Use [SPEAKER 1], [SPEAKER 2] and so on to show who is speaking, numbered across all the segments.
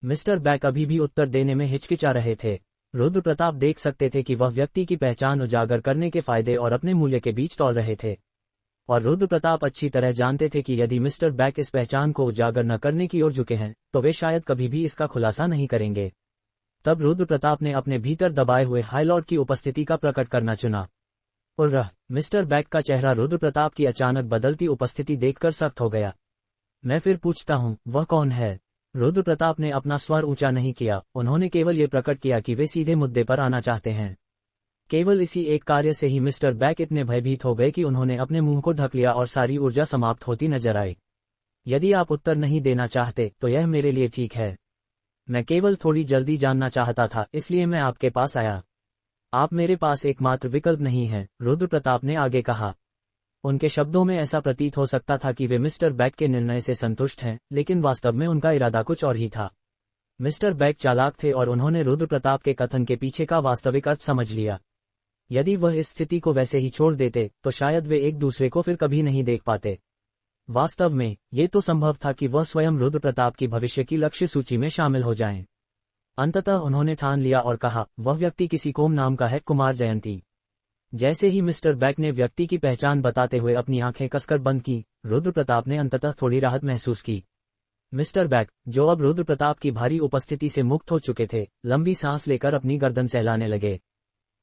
[SPEAKER 1] Mister back अभी भी उत्तर देने में हिचकिचा रहे थे। रुद्र प्रताप देख सकते थे कि वह व्यक्ति की पहचान उजागर करने के फायदे और अपने मूल्य के बीच तौल रहे थे, और रुद्र प्रताप अच्छी तरह जानते थे कि यदि मिस्टर बैक इस पहचान को उजागर न करने की ओर झुके हैं तो वे शायद कभी भी इसका खुलासा नहीं करेंगे। तब रुद्र प्रताप ने अपने भीतर दबाए हुए हाईलॉर्ड की उपस्थिति का प्रकट करना चुना। और मिस्टर बैक का चेहरा रुद्र प्रताप की अचानक बदलती उपस्थिति देखकर सख्त हो गया। मैं फिर पूछता हूँ, वह कौन है? रुद्र प्रताप ने अपना स्वर ऊंचा नहीं किया, उन्होंने केवल ये प्रकट किया कि वे सीधे मुद्दे पर आना चाहते हैं। केवल इसी एक कार्य से ही मिस्टर बैक इतने भयभीत हो गए कि उन्होंने अपने मुंह को ढक लिया और सारी ऊर्जा समाप्त होती नजर आई। यदि आप उत्तर नहीं देना चाहते तो यह मेरे लिए ठीक है। मैं केवल थोड़ी जल्दी जानना चाहता था, इसलिए मैं आपके पास आया। आप मेरे पास एकमात्र विकल्प नहीं है, रुद्र प्रताप ने आगे कहा। उनके शब्दों में ऐसा प्रतीत हो सकता था कि वे मिस्टर बैक के निर्णय से संतुष्ट हैं, लेकिन वास्तव में उनका इरादा कुछ और ही था। मिस्टर बैक चालाक थे और उन्होंने रुद्र प्रताप के कथन के पीछे का वास्तविक अर्थ समझ लिया। यदि वह इस स्थिति को वैसे ही छोड़ देते तो शायद वे एक दूसरे को फिर कभी नहीं देख पाते। वास्तव में ये तो संभव था कि वह स्वयं रुद्र प्रताप की भविष्य की लक्ष्य सूची में शामिल हो जाएं। अंततः उन्होंने ठान लिया और कहा, वह व्यक्ति किसी कोम नाम का है, कुमार जयंती। जैसे ही मिस्टर बैक ने व्यक्ति की पहचान बताते हुए अपनी आंखें कसकर बंद की, रुद्र प्रताप ने अंततः थोड़ी राहत महसूस की। मिस्टर बैक, जो अब रुद्र प्रताप की भारी उपस्थिति से मुक्त हो चुके थे, लंबी सांस लेकर अपनी गर्दन सहलाने लगे।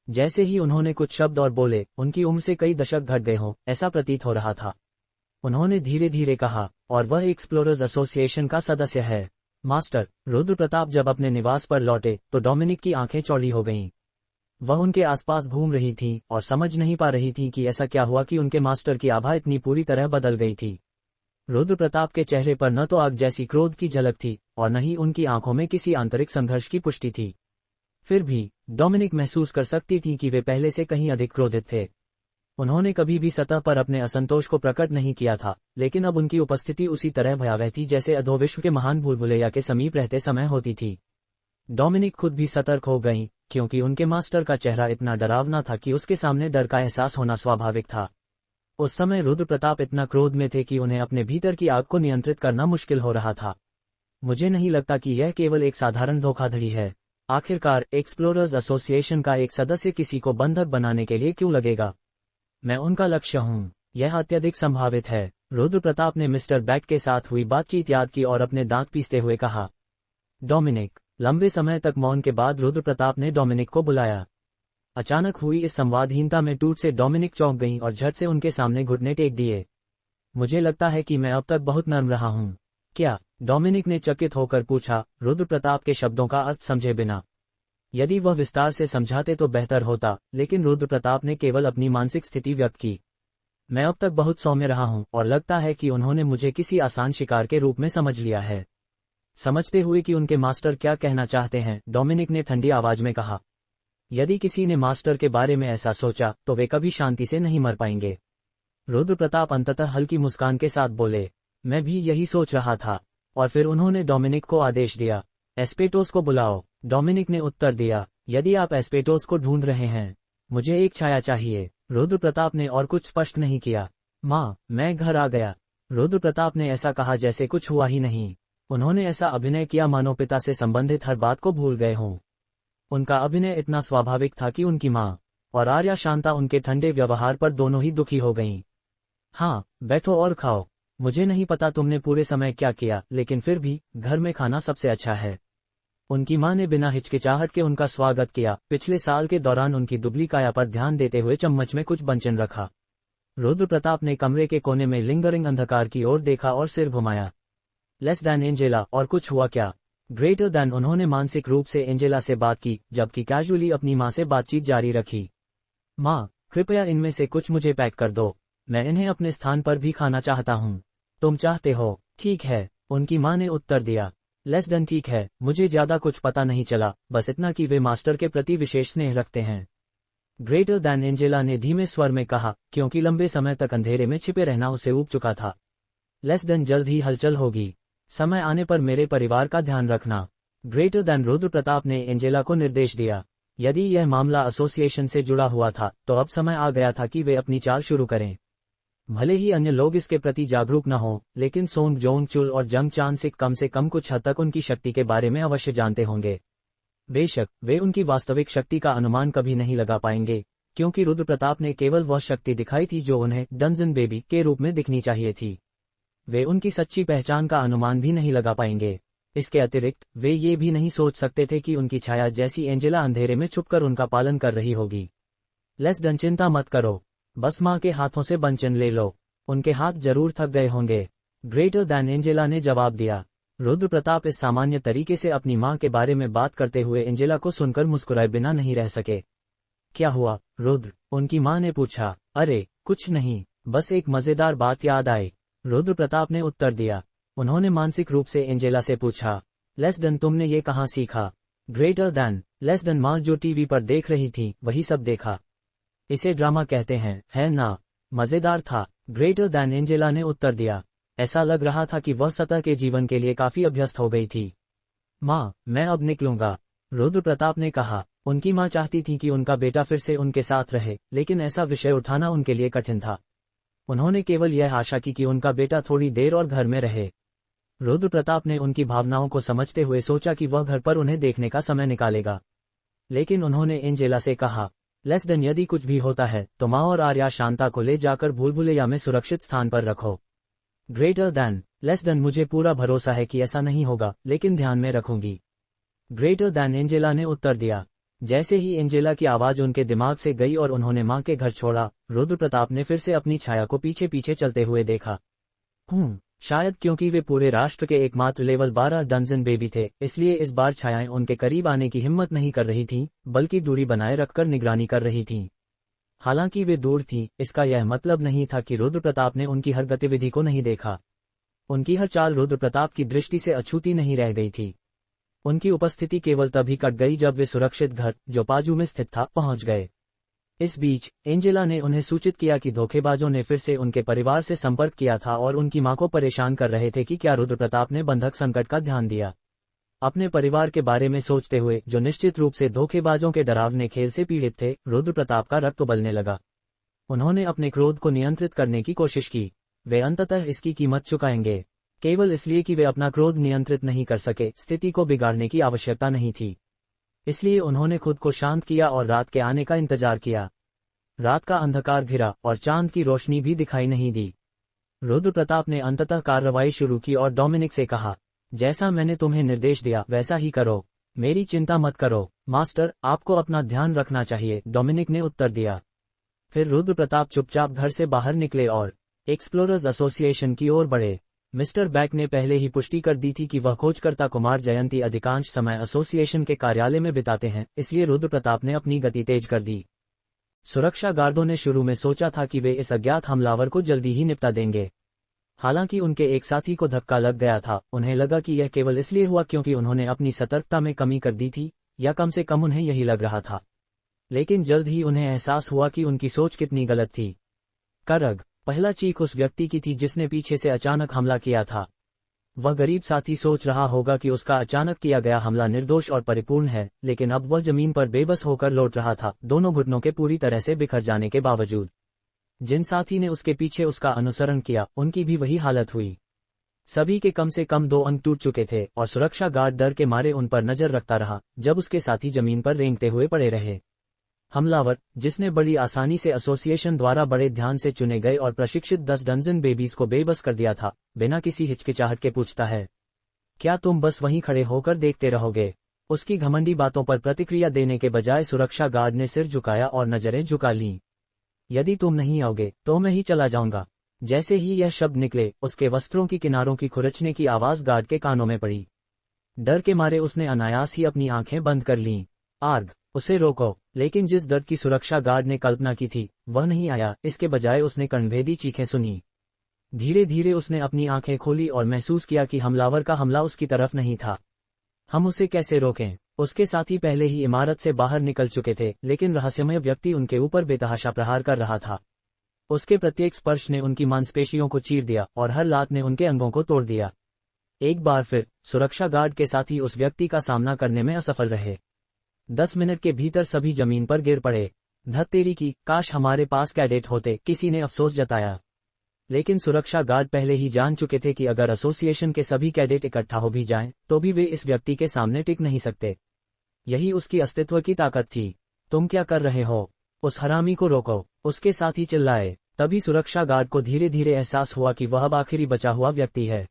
[SPEAKER 1] जैसे ही उन्होंने कुछ शब्द और बोले, उनकी उम्र से कई दशक घट गए हों, ऐसा प्रतीत हो रहा था। उन्होंने धीरे धीरे कहा, और वह एक्सप्लोरर्स एसोसिएशन का सदस्य है। मास्टर, रुद्र प्रताप जब अपने निवास पर लौटे तो डोमिनिक की आंखें चौड़ी हो गईं। वह उनके आसपास घूम रही थी और समझ नहीं पा रही थी कि ऐसा क्या हुआ कि उनके मास्टर की आभा इतनी पूरी तरह बदल गई थी। रुद्र प्रताप के चेहरे पर न तो आग जैसी क्रोध की झलक थी और न ही उनकी आंखों में किसी आंतरिक संघर्ष की पुष्टि थी। फिर भी डोमिनिक महसूस कर सकती थी कि वे पहले से कहीं अधिक क्रोधित थे। उन्होंने कभी भी सतह पर अपने असंतोष को प्रकट नहीं किया था, लेकिन अब उनकी उपस्थिति उसी तरह भयावह थी जैसे अधोविश्व के महान भूलभुलैया के समीप रहते समय होती थी। डोमिनिक खुद भी सतर्क हो गईं, क्योंकि उनके मास्टर का चेहरा इतना डरावना था कि उसके सामने डर का एहसास होना स्वाभाविक था। उस समय रुद्र प्रताप इतना क्रोध में थे कि उन्हें अपने भीतर की आग को नियंत्रित करना मुश्किल हो रहा था। मुझे नहीं लगता कि यह केवल एक साधारण धोखाधड़ी है। आखिरकार एक्सप्लोरर्स एसोसिएशन का एक सदस्य किसी को बंधक बनाने के लिए क्यों लगेगा? मैं उनका लक्ष्य हूं। यह अत्यधिक संभावित है। रुद्र प्रताप ने मिस्टर बैक के साथ हुई बातचीत याद की और अपने दांत पीसते हुए कहा। डोमिनिक। लंबे समय तक मौन के बाद रुद्र प्रताप ने डोमिनिक को बुलाया। अचानक हुई इस संवादहीनता में टूट से डोमिनिक चौंक गईं और झट से उनके सामने घुटने टेक दिए। मुझे लगता है कि मैं अब तक बहुत नर्म रहा हूं। क्या? डोमिनिक ने चकित होकर पूछा, रुद्र प्रताप के शब्दों का अर्थ समझे बिना। यदि वह विस्तार से समझाते तो बेहतर होता, लेकिन रुद्र प्रताप ने केवल अपनी मानसिक स्थिति व्यक्त की। मैं अब तक बहुत सौम्य रहा हूं और लगता है कि उन्होंने मुझे किसी आसान शिकार के रूप में समझ लिया है। समझते हुए कि उनके मास्टर क्या कहना चाहते हैं, डोमिनिक ने ठंडी आवाज में कहा। यदि किसी ने मास्टर के बारे में ऐसा सोचा तो वे कभी शांति से नहीं मर पाएंगे। रुद्र प्रताप अंततः हल्की मुस्कान के साथ बोले, मैं भी यही सोच रहा था। और फिर उन्होंने डोमिनिक को आदेश दिया, एस्पेटोस को बुलाओ। डोमिनिक ने उत्तर दिया, यदि आप एस्पेटोस को ढूंढ रहे हैं, मुझे एक छाया चाहिए। रुद्र प्रताप ने और कुछ स्पष्ट नहीं किया। माँ, मैं घर आ गया। रुद्र प्रताप ने ऐसा कहा जैसे कुछ हुआ ही नहीं। उन्होंने ऐसा अभिनय किया मानो पिता से संबंधित हर बात को भूल गए हों। उनका अभिनय इतना स्वाभाविक था कि उनकी माँ और आर्या शांता उनके ठंडे व्यवहार पर दोनों ही दुखी हो गईं। हाँ, बैठो और खाओ। मुझे नहीं पता तुमने पूरे समय क्या किया, लेकिन फिर भी घर में खाना सबसे अच्छा है। उनकी मां ने बिना हिचकिचाहट के उनका स्वागत किया। पिछले साल के दौरान उनकी दुबली काया पर ध्यान देते हुए चम्मच में कुछ बंचन रखा। रुद्र प्रताप ने कमरे के कोने में लिंगरिंग अंधकार की ओर देखा और सिर घुमाया। लेस दैन एंजेला, और कुछ हुआ क्या? Greater than. उन्होंने मानसिक रूप से एंजेला से बात की, जबकि कैजुअली अपनी मां से बातचीत जारी रखी। मां, कृपया इनमें से कुछ मुझे पैक कर दो। मैं इन्हें अपने स्थान पर भी खाना चाहता हूँ। तुम चाहते हो? ठीक है, उनकी मां ने उत्तर दिया। लेस देन ठीक है, मुझे ज्यादा कुछ पता नहीं चला, बस इतना कि वे मास्टर के प्रति विशेष स्नेह रखते हैं। ग्रेटर दैन एंजेला ने धीमे स्वर में कहा, क्योंकि लंबे समय तक अंधेरे में छिपे रहना उसे ऊब चुका था। लेस देन जल्द ही हलचल होगी। समय आने पर मेरे परिवार का ध्यान रखना। Greater than. रुद्र प्रताप ने एंजेला को निर्देश दिया। यदि यह मामला एसोसिएशन से जुड़ा हुआ था तो अब समय आ गया था कि वे अपनी चाल शुरू करें। भले ही अन्य लोग इसके प्रति जागरूक न हों, लेकिन सोंग जोंग चुल और जंग चांसिक कम से कम कुछ हद तक उनकी शक्ति के बारे में अवश्य जानते होंगे। बेशक वे उनकी वास्तविक शक्ति का अनुमान कभी नहीं लगा पाएंगे, क्योंकि रुद्र प्रताप ने केवल वह शक्ति दिखाई थी जो उन्हें डंजन बेबी के रूप में दिखनी चाहिए थी। वे उनकी सच्ची पहचान का अनुमान भी नहीं लगा पाएंगे। इसके अतिरिक्त वे ये भी नहीं सोच सकते थे कि उनकी छाया जैसी एंजेला अंधेरे में छुपकर उनका पालन कर रही होगी। लेस देन चिंता मत करो, बस माँ के हाथों से बंचन ले लो, उनके हाथ जरूर थक गए होंगे, ग्रेटर दैन एंजेला ने जवाब दिया। रुद्र प्रताप इस सामान्य तरीके से अपनी माँ के बारे में बात करते हुए एंजेला को सुनकर मुस्कुराए बिना नहीं रह सके। क्या हुआ रुद्र? उनकी माँ ने पूछा। अरे कुछ नहीं, बस एक मजेदार बात याद आई, रुद्र प्रताप ने उत्तर दिया। उन्होंने मानसिक रूप से एंजेला से पूछा, लेस देन तुमने ये कहाँ सीखा? ग्रेटर दैन, लेस देन माँ जो टीवी पर देख रही थी वही सब देखा। इसे ड्रामा कहते हैं, है ना? मजेदार था, ग्रेटर दैन एंजेला ने उत्तर दिया। ऐसा लग रहा था कि वह सतह के जीवन के लिए काफी अभ्यस्त हो गई थी। माँ, मैं अब निकलूंगा, रुद्र प्रताप ने कहा। उनकी माँ चाहती थी कि उनका बेटा फिर से उनके साथ रहे, लेकिन ऐसा विषय उठाना उनके लिए कठिन था। उन्होंने केवल यह आशा की कि उनका बेटा थोड़ी देर और घर में रहे। रुद्र प्रताप ने उनकी भावनाओं को समझते हुए सोचा कि वह घर पर उन्हें देखने का समय निकालेगा। लेकिन उन्होंने एंजेला से कहा, लेस देन यदि कुछ भी होता है तो माँ और आर्या शांता को ले जाकर भूलभुलैया में सुरक्षित स्थान पर रखो। ग्रेटर दैन, लेस देन मुझे पूरा भरोसा है कि ऐसा नहीं होगा, लेकिन ध्यान में रखूंगी, ग्रेटर दैन एंजेला ने उत्तर दिया। जैसे ही एंजेला की आवाज उनके दिमाग से गई और उन्होंने माँ के घर छोड़ा, रुद्र प्रताप ने फिर से अपनी छाया को पीछे पीछे चलते हुए देखा। शायद क्योंकि वे पूरे राष्ट्र के एकमात्र लेवल 12 डंजन बेबी थे, इसलिए इस बार छायाएं उनके करीब आने की हिम्मत नहीं कर रही थीं, बल्कि दूरी बनाए रखकर निगरानी कर रही थीं। हालांकि वे दूर थीं, इसका यह मतलब नहीं था कि रुद्र प्रताप ने उनकी हर गतिविधि को नहीं देखा। उनकी हर चाल रुद्र प्रताप की दृष्टि से अछूती नहीं रह गई थी। उनकी उपस्थिति केवल तभी कट गई जब वे सुरक्षित घर, जो पाजू में स्थित था, पहुंच गए। इस बीच एंजेला ने उन्हें सूचित किया कि धोखेबाजों ने फिर से उनके परिवार से संपर्क किया था और उनकी मां को परेशान कर रहे थे कि क्या रुद्र प्रताप ने बंधक संकट का ध्यान दिया। अपने परिवार के बारे में सोचते हुए, जो निश्चित रूप से धोखेबाजों के डरावने खेल से पीड़ित थे, रुद्र प्रताप का रक्त उबलने लगा। उन्होंने अपने क्रोध को नियंत्रित करने की कोशिश की। वे अंततः इसकी कीमत चुकाएंगे, केवल इसलिए कि वे अपना क्रोध नियंत्रित नहीं कर सके। स्थिति को बिगाड़ने की आवश्यकता नहीं थी, इसलिए उन्होंने खुद को शांत किया और रात के आने का इंतजार किया। रात का अंधकार घिरा और चांद की रोशनी भी दिखाई नहीं दी। रुद्र प्रताप ने अंततः कार्रवाई शुरू की और डोमिनिक से कहा, जैसा मैंने तुम्हें निर्देश दिया वैसा ही करो, मेरी चिंता मत करो। मास्टर, आपको अपना ध्यान रखना चाहिए, डोमिनिक ने उत्तर दिया। फिर रुद्र प्रताप चुपचाप घर से बाहर निकले और एक्सप्लोरर्स एसोसिएशन की ओर बढ़े। मिस्टर बैक ने पहले ही पुष्टि कर दी थी कि वह खोजकर्ता कुमार जयंती अधिकांश समय एसोसिएशन के कार्यालय में बिताते हैं, इसलिए रुद्र प्रताप ने अपनी गति तेज कर दी। सुरक्षा गार्डों ने शुरू में सोचा था कि वे इस अज्ञात हमलावर को जल्दी ही निपटा देंगे। हालांकि उनके एक साथी को धक्का लग गया था। उन्हें लगा कि यह केवल इसलिए हुआ क्योंकि उन्होंने अपनी सतर्कता में कमी कर दी थी, या कम से कम उन्हें यही लग रहा था। लेकिन जल्द ही उन्हें एहसास हुआ कि उनकी सोच कितनी गलत थी। करग, पहला चीख उस व्यक्ति की थी जिसने पीछे से अचानक हमला किया था। वह गरीब साथी सोच रहा होगा कि उसका अचानक किया गया हमला निर्दोष और परिपूर्ण है, लेकिन अब वह जमीन पर बेबस होकर लौट रहा था, दोनों घुटनों के पूरी तरह से बिखर जाने के बावजूद। जिन साथी ने उसके पीछे उसका अनुसरण किया, उनकी भी वही हालत हुई। सभी के कम से कम 2 अंग टूट चुके थे और सुरक्षा गार्ड डर के मारे उन पर नजर रखता रहा, जब उसके साथी जमीन पर रेंगते हुए पड़े रहे। हमलावर, जिसने बड़ी आसानी से एसोसिएशन द्वारा बड़े ध्यान से चुने गए और प्रशिक्षित 10 डंजन बेबीज को बेबस कर दिया था, बिना किसी हिचकिचाहट के पूछता है, क्या तुम बस वहीं खड़े होकर देखते रहोगे? उसकी घमंडी बातों पर प्रतिक्रिया देने के बजाय सुरक्षा गार्ड ने सिर झुकाया और नजरें झुका लीं। यदि तुम नहीं आओगे तो मैं ही चला जाऊंगा। जैसे ही यह शब्द निकले, उसके वस्त्रों की किनारों की खुरचने की आवाज गार्ड के कानों में पड़ी। डर के मारे उसने अनायास ही अपनी आंखें बंद कर लीं। आर्ग, उसे रोको। लेकिन जिस दर्द की सुरक्षा गार्ड ने कल्पना की थी, वह नहीं आया। इसके बजाय उसने कर्णभेदी चीखें सुनी। धीरे धीरे उसने अपनी आंखें खोली और महसूस किया कि हमलावर का हमला उसकी तरफ नहीं था। हम उसे कैसे रोकें? उसके साथी पहले ही इमारत से बाहर निकल चुके थे, लेकिन रहस्यमय व्यक्ति उनके ऊपर बेतहाशा प्रहार कर रहा था। उसके प्रत्येक स्पर्श ने उनकी मांसपेशियों को चीर दिया और हर लात ने उनके अंगों को तोड़ दिया। एक बार फिर सुरक्षा गार्ड के साथी उस व्यक्ति का सामना करने में असफल रहे। 10 मिनट के भीतर सभी जमीन पर गिर पड़े। धत तेरी की, काश हमारे पास कैडेट होते, किसी ने अफसोस जताया। लेकिन सुरक्षा गार्ड पहले ही जान चुके थे कि अगर एसोसिएशन के सभी कैडेट इकट्ठा हो भी जाएं, तो भी वे इस व्यक्ति के सामने टिक नहीं सकते। यही उसकी अस्तित्व की ताकत थी। तुम क्या कर रहे हो? उस हरामी को रोको, उसके साथी चिल्लाए। तभी सुरक्षा गार्ड को धीरे धीरे एहसास हुआ कि वह अब आखिरी बचा हुआ व्यक्ति है।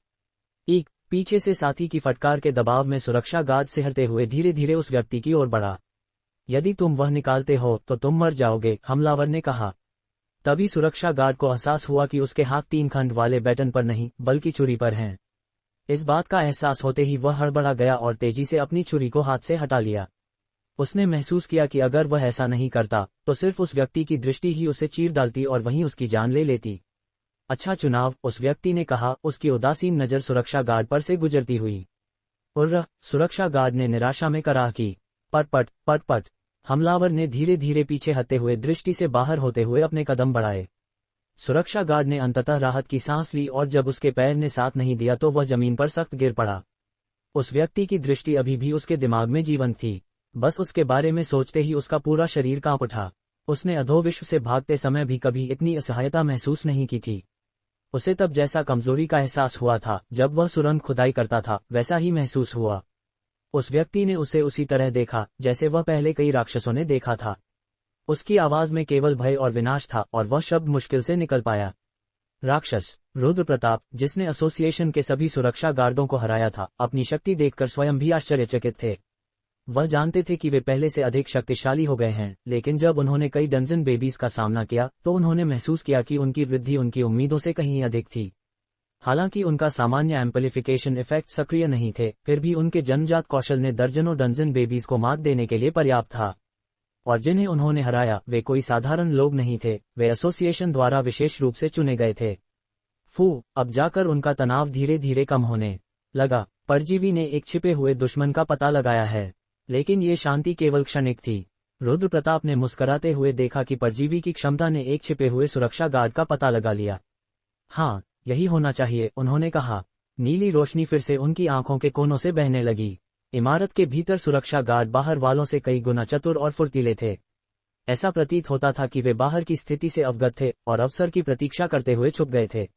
[SPEAKER 1] एक पीछे से साथी की फटकार के दबाव में सुरक्षा गार्ड सिहरते हुए धीरे धीरे उस व्यक्ति की ओर बढ़ा। यदि तुम वह निकालते हो तो तुम मर जाओगे, हमलावर ने कहा। तभी सुरक्षा गार्ड को एहसास हुआ कि उसके हाथ 3 खंड वाले बैटन पर नहीं बल्कि छुरी पर हैं। इस बात का एहसास होते ही वह हड़बड़ा गया और तेजी से अपनी छुरी को हाथ से हटा लिया। उसने महसूस किया कि अगर वह ऐसा नहीं करता तो सिर्फ उस व्यक्ति की दृष्टि ही उसे चीर डालती और वहीं उसकी जान ले लेती। अच्छा चुनाव, उस व्यक्ति ने कहा, उसकी उदासीन नजर सुरक्षा गार्ड पर से गुजरती हुई। उर्र, सुरक्षा गार्ड ने निराशा में कराह की। पट पट। हमलावर ने धीरे धीरे पीछे हटते हुए दृष्टि से बाहर होते हुए अपने कदम बढ़ाए। सुरक्षा गार्ड ने अंततः राहत की सांस ली और जब उसके पैर ने साथ नहीं दिया तो वह जमीन पर सख्त गिर पड़ा। उस व्यक्ति की दृष्टि अभी भी उसके दिमाग में जीवंत थी। बस उसके बारे में सोचते ही उसका पूरा शरीर कांप उठा। उसने अधोविश्व से भागते समय भी कभी इतनी असहायता महसूस नहीं की थी। उसे तब जैसा कमजोरी का एहसास हुआ था जब वह सुरंग खुदाई करता था, वैसा ही महसूस हुआ। उस व्यक्ति ने उसे उसी तरह देखा जैसे वह पहले कई राक्षसों ने देखा था। उसकी आवाज में केवल भय और विनाश था और वह शब्द मुश्किल से निकल पाया। राक्षस। रुद्र प्रताप, जिसने एसोसिएशन के सभी सुरक्षा गार्डों को हराया था, अपनी शक्ति देखकर स्वयं भी आश्चर्यचकित थे। वह जानते थे कि वे पहले से अधिक शक्तिशाली हो गए हैं, लेकिन जब उन्होंने कई डंजन बेबीज का सामना किया तो उन्होंने महसूस किया कि उनकी वृद्धि उनकी उम्मीदों से कहीं अधिक थी। हालांकि उनका सामान्य एम्पलीफिकेशन इफेक्ट सक्रिय नहीं थे, फिर भी उनके जन्मजात कौशल ने दर्जनों डंजन बेबीज को मात देने के लिए पर्याप्त था। और जिन्हें उन्होंने हराया वे कोई साधारण लोग नहीं थे, वे एसोसिएशन द्वारा विशेष रूप से चुने गए थे। अब जाकर उनका तनाव धीरे धीरे कम होने लगा। परजीवी ने एक छिपे हुए दुश्मन का पता लगाया है, लेकिन ये शांति केवल क्षणिक थी। रुद्र प्रताप ने मुस्कुराते हुए देखा कि परजीवी की क्षमता ने एक छिपे हुए सुरक्षा गार्ड का पता लगा लिया। हाँ, यही होना चाहिए, उन्होंने कहा। नीली रोशनी फिर से उनकी आंखों के कोनों से बहने लगी। इमारत के भीतर सुरक्षा गार्ड बाहर वालों से कई गुना चतुर और फुर्तीले थे। ऐसा प्रतीत होता था कि वे बाहर की स्थिति से अवगत थे और अवसर की प्रतीक्षा करते हुए छुप गए थे।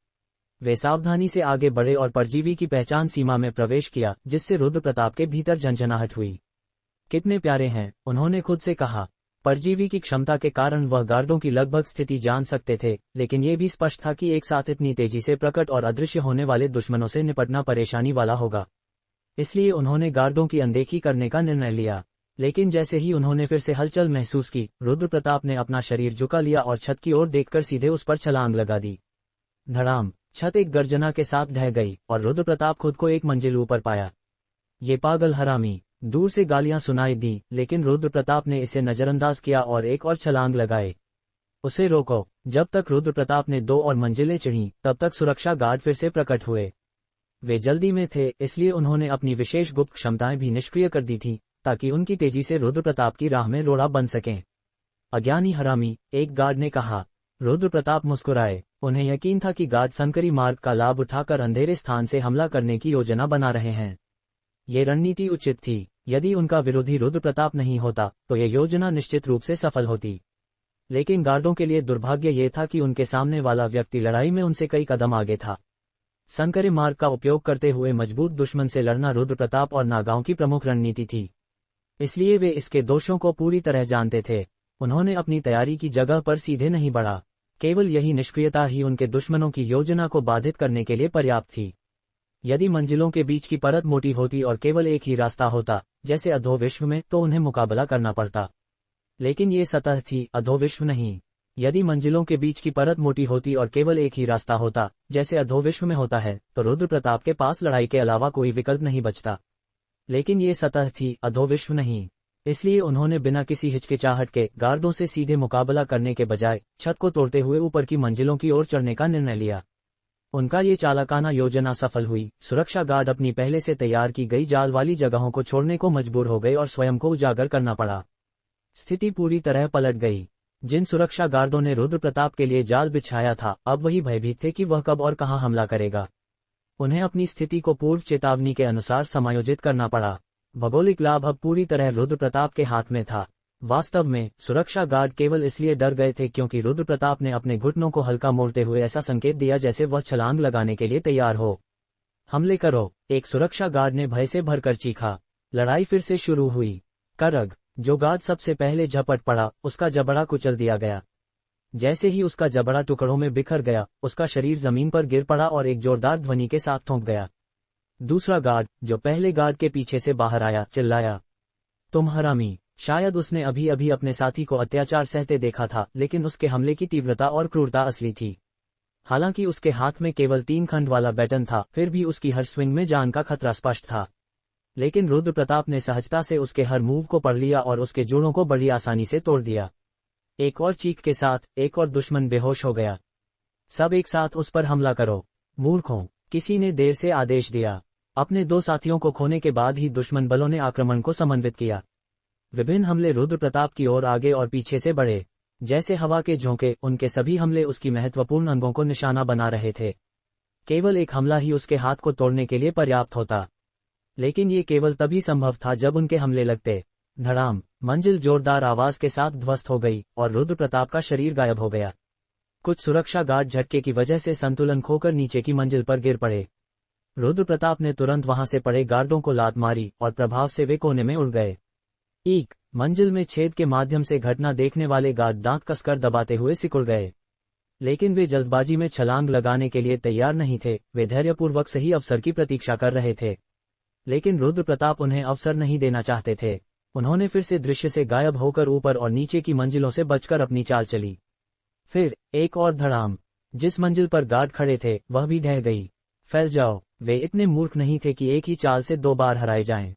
[SPEAKER 1] वे सावधानी से आगे बढ़े और परजीवी की पहचान सीमा में प्रवेश किया, जिससे रुद्र प्रताप के भीतर झंझनाहट हुई। कितने प्यारे हैं, उन्होंने खुद से कहा। परजीवी की क्षमता के कारण वह गार्डों की लगभग स्थिति जान सकते थे, लेकिन ये भी स्पष्ट था कि एक साथ इतनी तेजी से प्रकट और अदृश्य होने वाले दुश्मनों से निपटना परेशानी वाला होगा। इसलिए उन्होंने गार्डों की अनदेखी करने का निर्णय लिया। लेकिन जैसे ही उन्होंने फिर से हलचल महसूस की, रुद्र प्रताप ने अपना शरीर झुका लिया और छत की ओर देखकर सीधे उस पर छलांग लगा दी। धड़ाम, छत एक गर्जना के साथ ढह गई और रुद्र प्रताप खुद को एक मंजिल ऊपर पाया। ये पागल हरामी, दूर से गालियां सुनाई दी, लेकिन रुद्र प्रताप ने इसे नजरअंदाज किया और एक और छलांग लगाए। उसे रोको। जब तक रुद्र प्रताप ने 2 और मंजिलें चढ़ीं, तब तक सुरक्षा गार्ड फिर से प्रकट हुए। वे जल्दी में थे, इसलिए उन्होंने अपनी विशेष गुप्त क्षमताएं भी निष्क्रिय कर दी थीं, ताकि उनकी तेजी से रुद्र प्रताप की राह में रोड़ा बन सकें। अज्ञानी हरामी, एक गार्ड ने कहा। रुद्र प्रताप मुस्कुराए। उन्हें यकीन था कि गार्ड संकरी मार्ग का लाभ उठाकर अंधेरे स्थान से हमला करने की योजना बना रहे हैं। ये रणनीति उचित थी। यदि उनका विरोधी रुद्र प्रताप नहीं होता तो यह योजना निश्चित रूप से सफल होती। लेकिन गार्डों के लिए दुर्भाग्य ये था कि उनके सामने वाला व्यक्ति लड़ाई में उनसे कई कदम आगे था। संकरे मार्ग का उपयोग करते हुए मजबूत दुश्मन से लड़ना रुद्र प्रताप और नागाओं की प्रमुख रणनीति थी। इसलिए वे इसके दोषों को पूरी तरह जानते थे। उन्होंने अपनी तैयारी की जगह पर सीधे नहीं बढ़ा। केवल यही निष्क्रियता ही उनके दुश्मनों की योजना को बाधित करने के लिए पर्याप्त थी। यदि मंजिलों के बीच की परत मोटी होती और केवल एक ही रास्ता होता, जैसे अधोविश्व में, तो उन्हें मुकाबला करना पड़ता। लेकिन ये सतह थी, अधोविश्व नहीं। यदि मंजिलों के बीच की परत मोटी होती और केवल एक ही रास्ता होता, जैसे अधोविश्व में होता है, तो रुद्र प्रताप के पास लड़ाई के अलावा कोई विकल्प नहीं बचता। लेकिन ये सतह थी, अधोविश्व नहीं। इसलिए उन्होंने बिना किसी हिचकिचाहट के गार्डों से सीधे मुकाबला करने के बजाय छत को तोड़ते हुए ऊपर की मंजिलों की ओर चढ़ने का निर्णय लिया। उनका ये चालाकाना योजना सफल हुई। सुरक्षा गार्ड अपनी पहले से तैयार की गई जाल वाली जगहों को छोड़ने को मजबूर हो गए और स्वयं को उजागर करना पड़ा। स्थिति पूरी तरह पलट गई। जिन सुरक्षा गार्डों ने रुद्र प्रताप के लिए जाल बिछाया था, अब वही भयभीत थे कि वह कब और कहां हमला करेगा। उन्हें अपनी स्थिति को पूर्व चेतावनी के अनुसार समायोजित करना पड़ा। भौगोलिक लाभ अब पूरी तरह रुद्र प्रताप के हाथ में था। वास्तव में सुरक्षा गार्ड केवल इसलिए डर गए थे क्योंकि रुद्र प्रताप ने अपने घुटनों को हल्का मोड़ते हुए ऐसा संकेत दिया जैसे वह छलांग लगाने के लिए तैयार हो। हमले करो, एक सुरक्षा गार्ड ने भय से भरकर चीखा। लड़ाई फिर से शुरू हुई। करग, जो गार्ड सबसे पहले झपट पड़ा, उसका जबड़ा कुचल दिया गया। जैसे ही उसका जबड़ा टुकड़ों में बिखर गया, उसका शरीर जमीन पर गिर पड़ा और एक जोरदार ध्वनि के साथ थूक गया। दूसरा गार्ड, जो पहले गार्ड के पीछे से बाहर आया, चिल्लाया, तुम हरामी। शायद उसने अभी अभी अपने साथी को अत्याचार सहते देखा था, लेकिन उसके हमले की तीव्रता और क्रूरता असली थी। हालांकि उसके हाथ में केवल 3 खंड वाला बैटन था, फिर भी उसकी हर स्विंग में जान का खतरा स्पष्ट था। लेकिन रुद्र प्रताप ने सहजता से उसके हर मूव को पढ़ लिया और उसके जोड़ों को बड़ी आसानी से तोड़ दिया। एक और चीख के साथ एक और दुश्मन बेहोश हो गया। सब एक साथ उस पर हमला करो, मूर्खों, किसी ने देर से आदेश दिया। अपने 2 साथियों को खोने के बाद ही दुश्मन बलों ने आक्रमण को समन्वित किया। विभिन्न हमले रुद्र प्रताप की ओर आगे और पीछे से बढ़े। जैसे हवा के झोंके, उनके सभी हमले उसकी महत्वपूर्ण अंगों को निशाना बना रहे थे। केवल एक हमला ही उसके हाथ को तोड़ने के लिए पर्याप्त होता, लेकिन ये केवल तभी संभव था जब उनके हमले लगते। धड़ाम, मंजिल जोरदार आवाज के साथ ध्वस्त हो गई और रुद्र प्रताप का शरीर गायब हो गया। कुछ सुरक्षा गार्ड झटके की वजह से संतुलन खोकर नीचे की मंजिल पर गिर पड़े। रुद्र प्रताप ने तुरंत वहां से पड़े गार्डों को लात मारी और प्रभाव से वे कोने में उड़ गए। एक मंजिल में छेद के माध्यम से घटना देखने वाले गार्ड दांत कसकर दबाते हुए सिकुड़ गए। लेकिन वे जल्दबाजी में छलांग लगाने के लिए तैयार नहीं थे, वे धैर्यपूर्वक सही अवसर की प्रतीक्षा कर रहे थे। लेकिन रुद्र प्रताप उन्हें अवसर नहीं देना चाहते थे। उन्होंने फिर से दृश्य से गायब होकर ऊपर और नीचे की मंजिलों से बचकर अपनी चाल चली। फिर एक और धड़ाम, जिस मंजिल पर गार्ड खड़े थे वह भी ढह गई। फैल जाओ, वे इतने मूर्ख नहीं थे कि एक ही चाल से 2 बार हराए जाएं।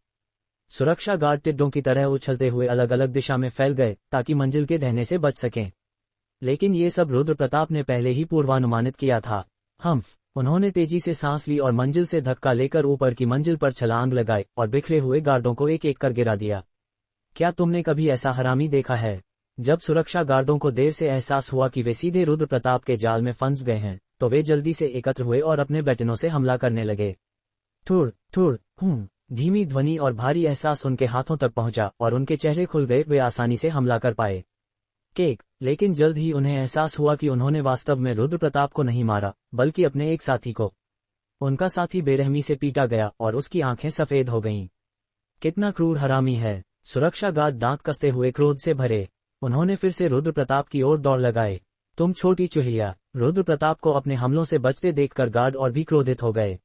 [SPEAKER 1] सुरक्षा गार्ड टिड्डों की तरह उछलते हुए अलग अलग दिशा में फैल गए ताकि मंजिल के ढहने से बच सकें। लेकिन ये सब रुद्र प्रताप ने पहले ही पूर्वानुमानित किया था। उन्होंने तेजी से सांस ली और मंजिल से धक्का लेकर ऊपर की मंजिल पर छलांग लगाई और बिखरे हुए गार्डों को एक एक कर गिरा दिया। क्या तुमने कभी ऐसा हरामी देखा है? जब सुरक्षा गार्डों को देर से एहसास हुआ कि वे सीधे रुद्र प्रताप के जाल में फंस गए हैं, तो वे जल्दी से एकत्र हुए और अपने बैटनों से हमला करने लगे। ठुर ठुर हूं, धीमी ध्वनि और भारी एहसास उनके हाथों तक पहुंचा और उनके चेहरे खुल गए। वे आसानी से हमला कर पाए। केक, लेकिन जल्द ही उन्हें एहसास हुआ कि उन्होंने वास्तव में रुद्र प्रताप को नहीं मारा, बल्कि अपने एक साथी को। उनका साथी बेरहमी से पीटा गया और उसकी आंखें सफेद हो गईं। कितना क्रूर हरामी है! सुरक्षा गार्ड दांत कसते हुए क्रोध से भरे। उन्होंने फिर से रुद्र प्रताप की ओर दौड़ लगाए। तुम छोटी चुहिया! रुद्र प्रताप को अपने हमलों से बचते देखकर गार्ड और भी क्रोधित हो गए।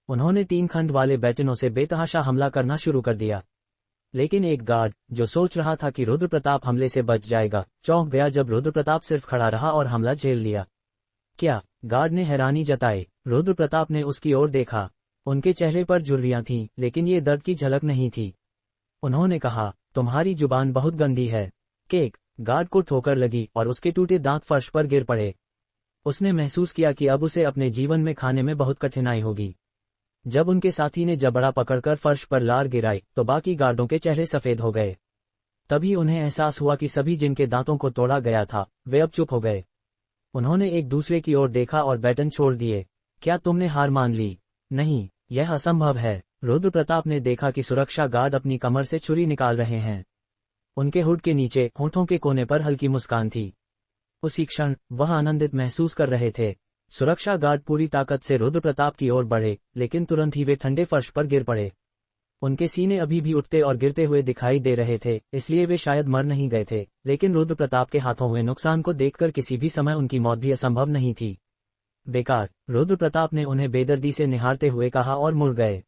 [SPEAKER 1] उन्होंने 3 खंड वाले बैटनों से बेतहाशा हमला करना शुरू कर दिया। लेकिन एक गार्ड, जो सोच रहा था कि रुद्र प्रताप हमले से बच जाएगा, चौंक गया जब रुद्र प्रताप सिर्फ खड़ा रहा और हमला झेल लिया। क्या? गार्ड ने हैरानी जताई। रुद्र प्रताप ने उसकी ओर देखा। उनके चेहरे पर झुर्रियां थीं, लेकिन ये दर्द की झलक नहीं थी। उन्होंने कहा, तुम्हारी जुबान बहुत गंदी है। केक, गार्ड को ठोकर लगी और उसके टूटे दांत फर्श पर गिर पड़े। उसने महसूस किया कि अब उसे अपने जीवन में खाने में बहुत कठिनाई होगी। जब उनके साथी ने जबड़ा पकड़कर फर्श पर लार गिराई, तो बाकी गार्डों के चेहरे सफेद हो गए। तभी उन्हें एहसास हुआ कि सभी जिनके दांतों को तोड़ा गया था, वे अब चुप हो गए। उन्होंने एक दूसरे की ओर देखा और बैटन छोड़ दिए। क्या तुमने हार मान ली? नहीं, यह असंभव है। रुद्र प्रताप ने देखा कि सुरक्षा गार्ड अपनी कमर से छुरी निकाल रहे हैं। उनके हुड के नीचे होठों के कोने पर हल्की मुस्कान थी। उसी क्षण वह आनंदित महसूस कर रहे थे। सुरक्षा गार्ड पूरी ताकत से रुद्र प्रताप की ओर बढ़े, लेकिन तुरंत ही वे ठंडे फर्श पर गिर पड़े। उनके सीने अभी भी उठते और गिरते हुए दिखाई दे रहे थे, इसलिए वे शायद मर नहीं गए थे, लेकिन रुद्र प्रताप के हाथों हुए नुकसान को देखकर किसी भी समय उनकी मौत भी असंभव नहीं थी। बेकार, रुद्र प्रताप ने उन्हें बेदर्दी से निहारते हुए कहा और मुड़ गए।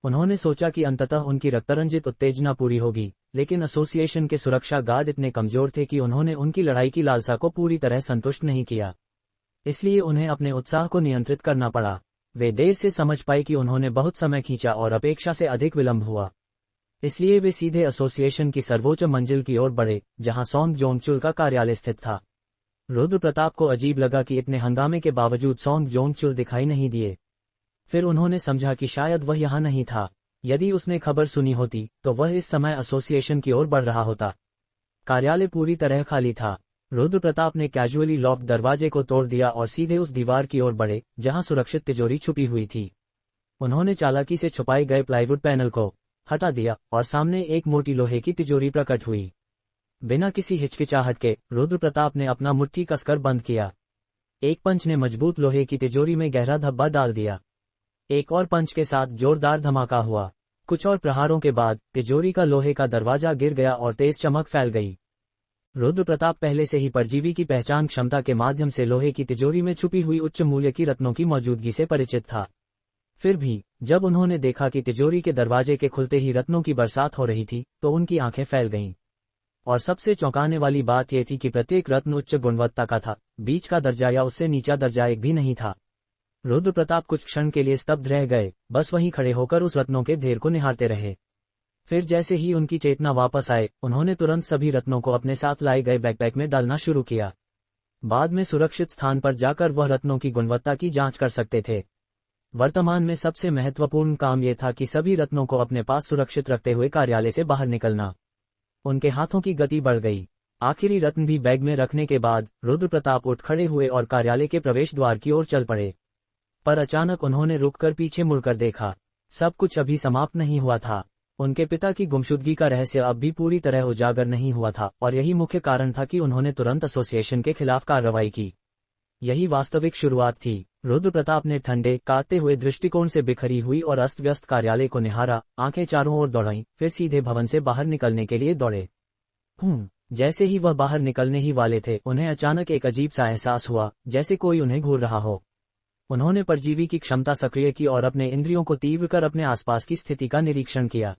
[SPEAKER 1] उन्होंने सोचा कि अंततः उनकी रक्तरंजित उत्तेजना पूरी होगी, लेकिन एसोसिएशन के सुरक्षा गार्ड इतने कमजोर थे कि उन्होंने उनकी लड़ाई की लालसा को पूरी तरह संतुष्ट नहीं किया। इसलिए उन्हें अपने उत्साह को नियंत्रित करना पड़ा। वे देर से समझ पाए कि उन्होंने बहुत समय खींचा और अपेक्षा से अधिक विलंब हुआ। इसलिए वे सीधे एसोसिएशन की सर्वोच्च मंजिल की ओर बढ़े, जहां सौंग जोंगचुल का कार्यालय स्थित था। रुद्र प्रताप को अजीब लगा कि इतने हंगामे के बावजूद सौंग जोंगचुल दिखाई नहीं दिए। फिर उन्होंने समझा कि शायद वह यहाँ नहीं था। यदि उसने खबर सुनी होती, तो वह इस समय एसोसिएशन की ओर बढ़ रहा होता। कार्यालय पूरी तरह खाली था। रुद्र प्रताप ने कैजुअली लॉक दरवाजे को तोड़ दिया और सीधे उस दीवार की ओर बढ़े जहां सुरक्षित तिजोरी छुपी हुई थी। उन्होंने चालाकी से छुपाए गए प्लाईवुड पैनल को हटा दिया और सामने एक मोटी लोहे की तिजोरी प्रकट हुई। बिना किसी हिचकिचाहट के रुद्र प्रताप ने अपना मुट्ठी कसकर बंद किया। एक पंच ने मजबूत लोहे की तिजोरी में गहरा धब्बा डाल दिया। एक और पंच के साथ जोरदार धमाका हुआ। कुछ और प्रहारों के बाद तिजोरी का लोहे का दरवाजा गिर गया और तेज चमक फैल गई। रुद्र प्रताप पहले से ही परजीवी की पहचान क्षमता के माध्यम से लोहे की तिजोरी में छुपी हुई उच्च मूल्य की रत्नों की मौजूदगी से परिचित था। फिर भी जब उन्होंने देखा कि तिजोरी के दरवाजे के खुलते ही रत्नों की बरसात हो रही थी, तो उनकी आंखें फैल गईं। और सबसे चौंकाने वाली बात यह थी कि प्रत्येक रत्न उच्च गुणवत्ता का था, बीच का दर्जा या उससे नीचा दर्जा एक भी नहीं था। रुद्र प्रताप कुछ क्षण के लिए स्तब्ध रह गए, बस वहीं खड़े होकर उस रत्नों के ढेर को निहारते रहे। फिर जैसे ही उनकी चेतना वापस आए, उन्होंने तुरंत सभी रत्नों को अपने साथ लाए गए बैकपैक में डालना शुरू किया। बाद में सुरक्षित स्थान पर जाकर वह रत्नों की गुणवत्ता की जांच कर सकते थे। वर्तमान में सबसे महत्वपूर्ण काम यह था कि सभी रत्नों को अपने पास सुरक्षित रखते हुए कार्यालय से बाहर निकलना। उनके हाथों की गति बढ़ गई। आखिरी रत्न भी बैग में रखने के बाद रुद्र प्रताप उठ खड़े हुए और कार्यालय के प्रवेश द्वार की ओर चल पड़े। पर अचानक उन्होंने रुककर पीछे मुड़कर देखा। सब कुछ अभी समाप्त नहीं हुआ था। उनके पिता की गुमशुदगी का रहस्य अब भी पूरी तरह उजागर नहीं हुआ था, और यही मुख्य कारण था कि उन्होंने तुरंत एसोसिएशन के खिलाफ कार्रवाई की। यही वास्तविक शुरुआत थी। रुद्र प्रताप ने ठंडे, काटते हुए दृष्टिकोण से बिखरी हुई और अस्त व्यस्त कार्यालय को निहारा, आंखें चारों ओर दौड़ाईं, फिर सीधे भवन से बाहर निकलने के लिए दौड़े। जैसे ही वह बाहर निकलने ही वाले थे, उन्हें अचानक एक अजीब सा एहसास हुआ, जैसे कोई उन्हें घूर रहा हो। उन्होंने परजीवी की क्षमता सक्रिय की और अपने इंद्रियों को तीव्र कर अपने आसपास की स्थिति का निरीक्षण किया,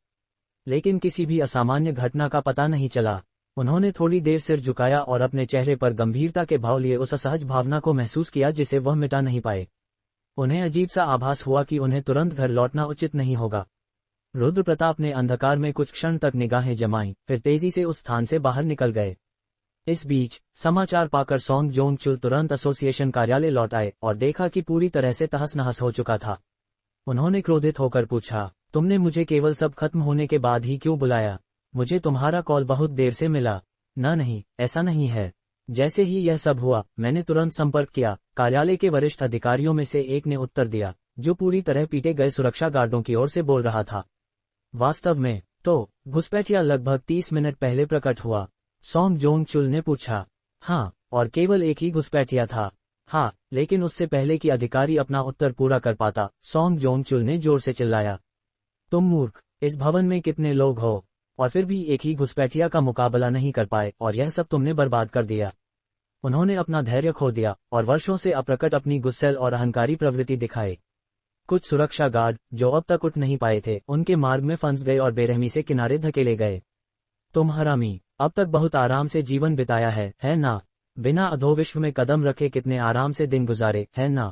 [SPEAKER 1] लेकिन किसी भी असामान्य घटना का पता नहीं चला। उन्होंने थोड़ी देर सिर झुकाया और अपने चेहरे पर गंभीरता के भाव लिए उस असहज भावना को महसूस किया जिसे वह मिटा नहीं पाए। उन्हें अजीब सा आभास हुआ कि उन्हें तुरंत घर लौटना उचित नहीं होगा। रुद्र प्रताप ने अंधकार में कुछ क्षण तक निगाहें जमाईं, फिर तेजी से उस स्थान से बाहर निकल गए। इस बीच समाचार पाकर सॉन्ग जोंग चुल तुरंत एसोसिएशन कार्यालय लौट आए और देखा कि पूरी तरह से तहस नहस हो चुका था। उन्होंने क्रोधित होकर पूछा, तुमने मुझे केवल सब खत्म होने के बाद ही क्यों बुलाया? मुझे तुम्हारा कॉल बहुत देर से मिला। नहीं, ऐसा नहीं है। जैसे ही यह सब हुआ, मैंने तुरंत संपर्क किया। कार्यालय के वरिष्ठ अधिकारियों में से एक ने उत्तर दिया, जो पूरी तरह पीटे गए सुरक्षा गार्डों की ओर से बोल रहा था। वास्तव में तो घुसपैठिया लगभग 30 मिनट पहले प्रकट हुआ। सॉन्ग जोंग चुल ने पूछा। हाँ, और केवल एक ही घुसपैठिया था? हाँ, लेकिन उससे पहले कि अधिकारी अपना उत्तर पूरा कर पाता, सॉन्ग जोंग चुल ने जोर से चिल्लाया, तुम मूर्ख! इस भवन में कितने लोग हो, और फिर भी एक ही घुसपैठिया का मुकाबला नहीं कर पाए, और यह सब तुमने बर्बाद कर दिया। उन्होंने अपना धैर्य खो दिया और वर्षों से अप्रकट अपनी गुस्सैल और अहंकारी प्रवृत्ति दिखाए। कुछ सुरक्षा गार्ड, जो अब तक उठ नहीं पाए थे, उनके मार्ग में फंस गए और बेरहमी से किनारे धकेले गए। तुम हरामी, अब तक बहुत आराम से जीवन बिताया है ना? बिना अधोविश्व में कदम रखे कितने आराम से दिन गुजारे, है ना?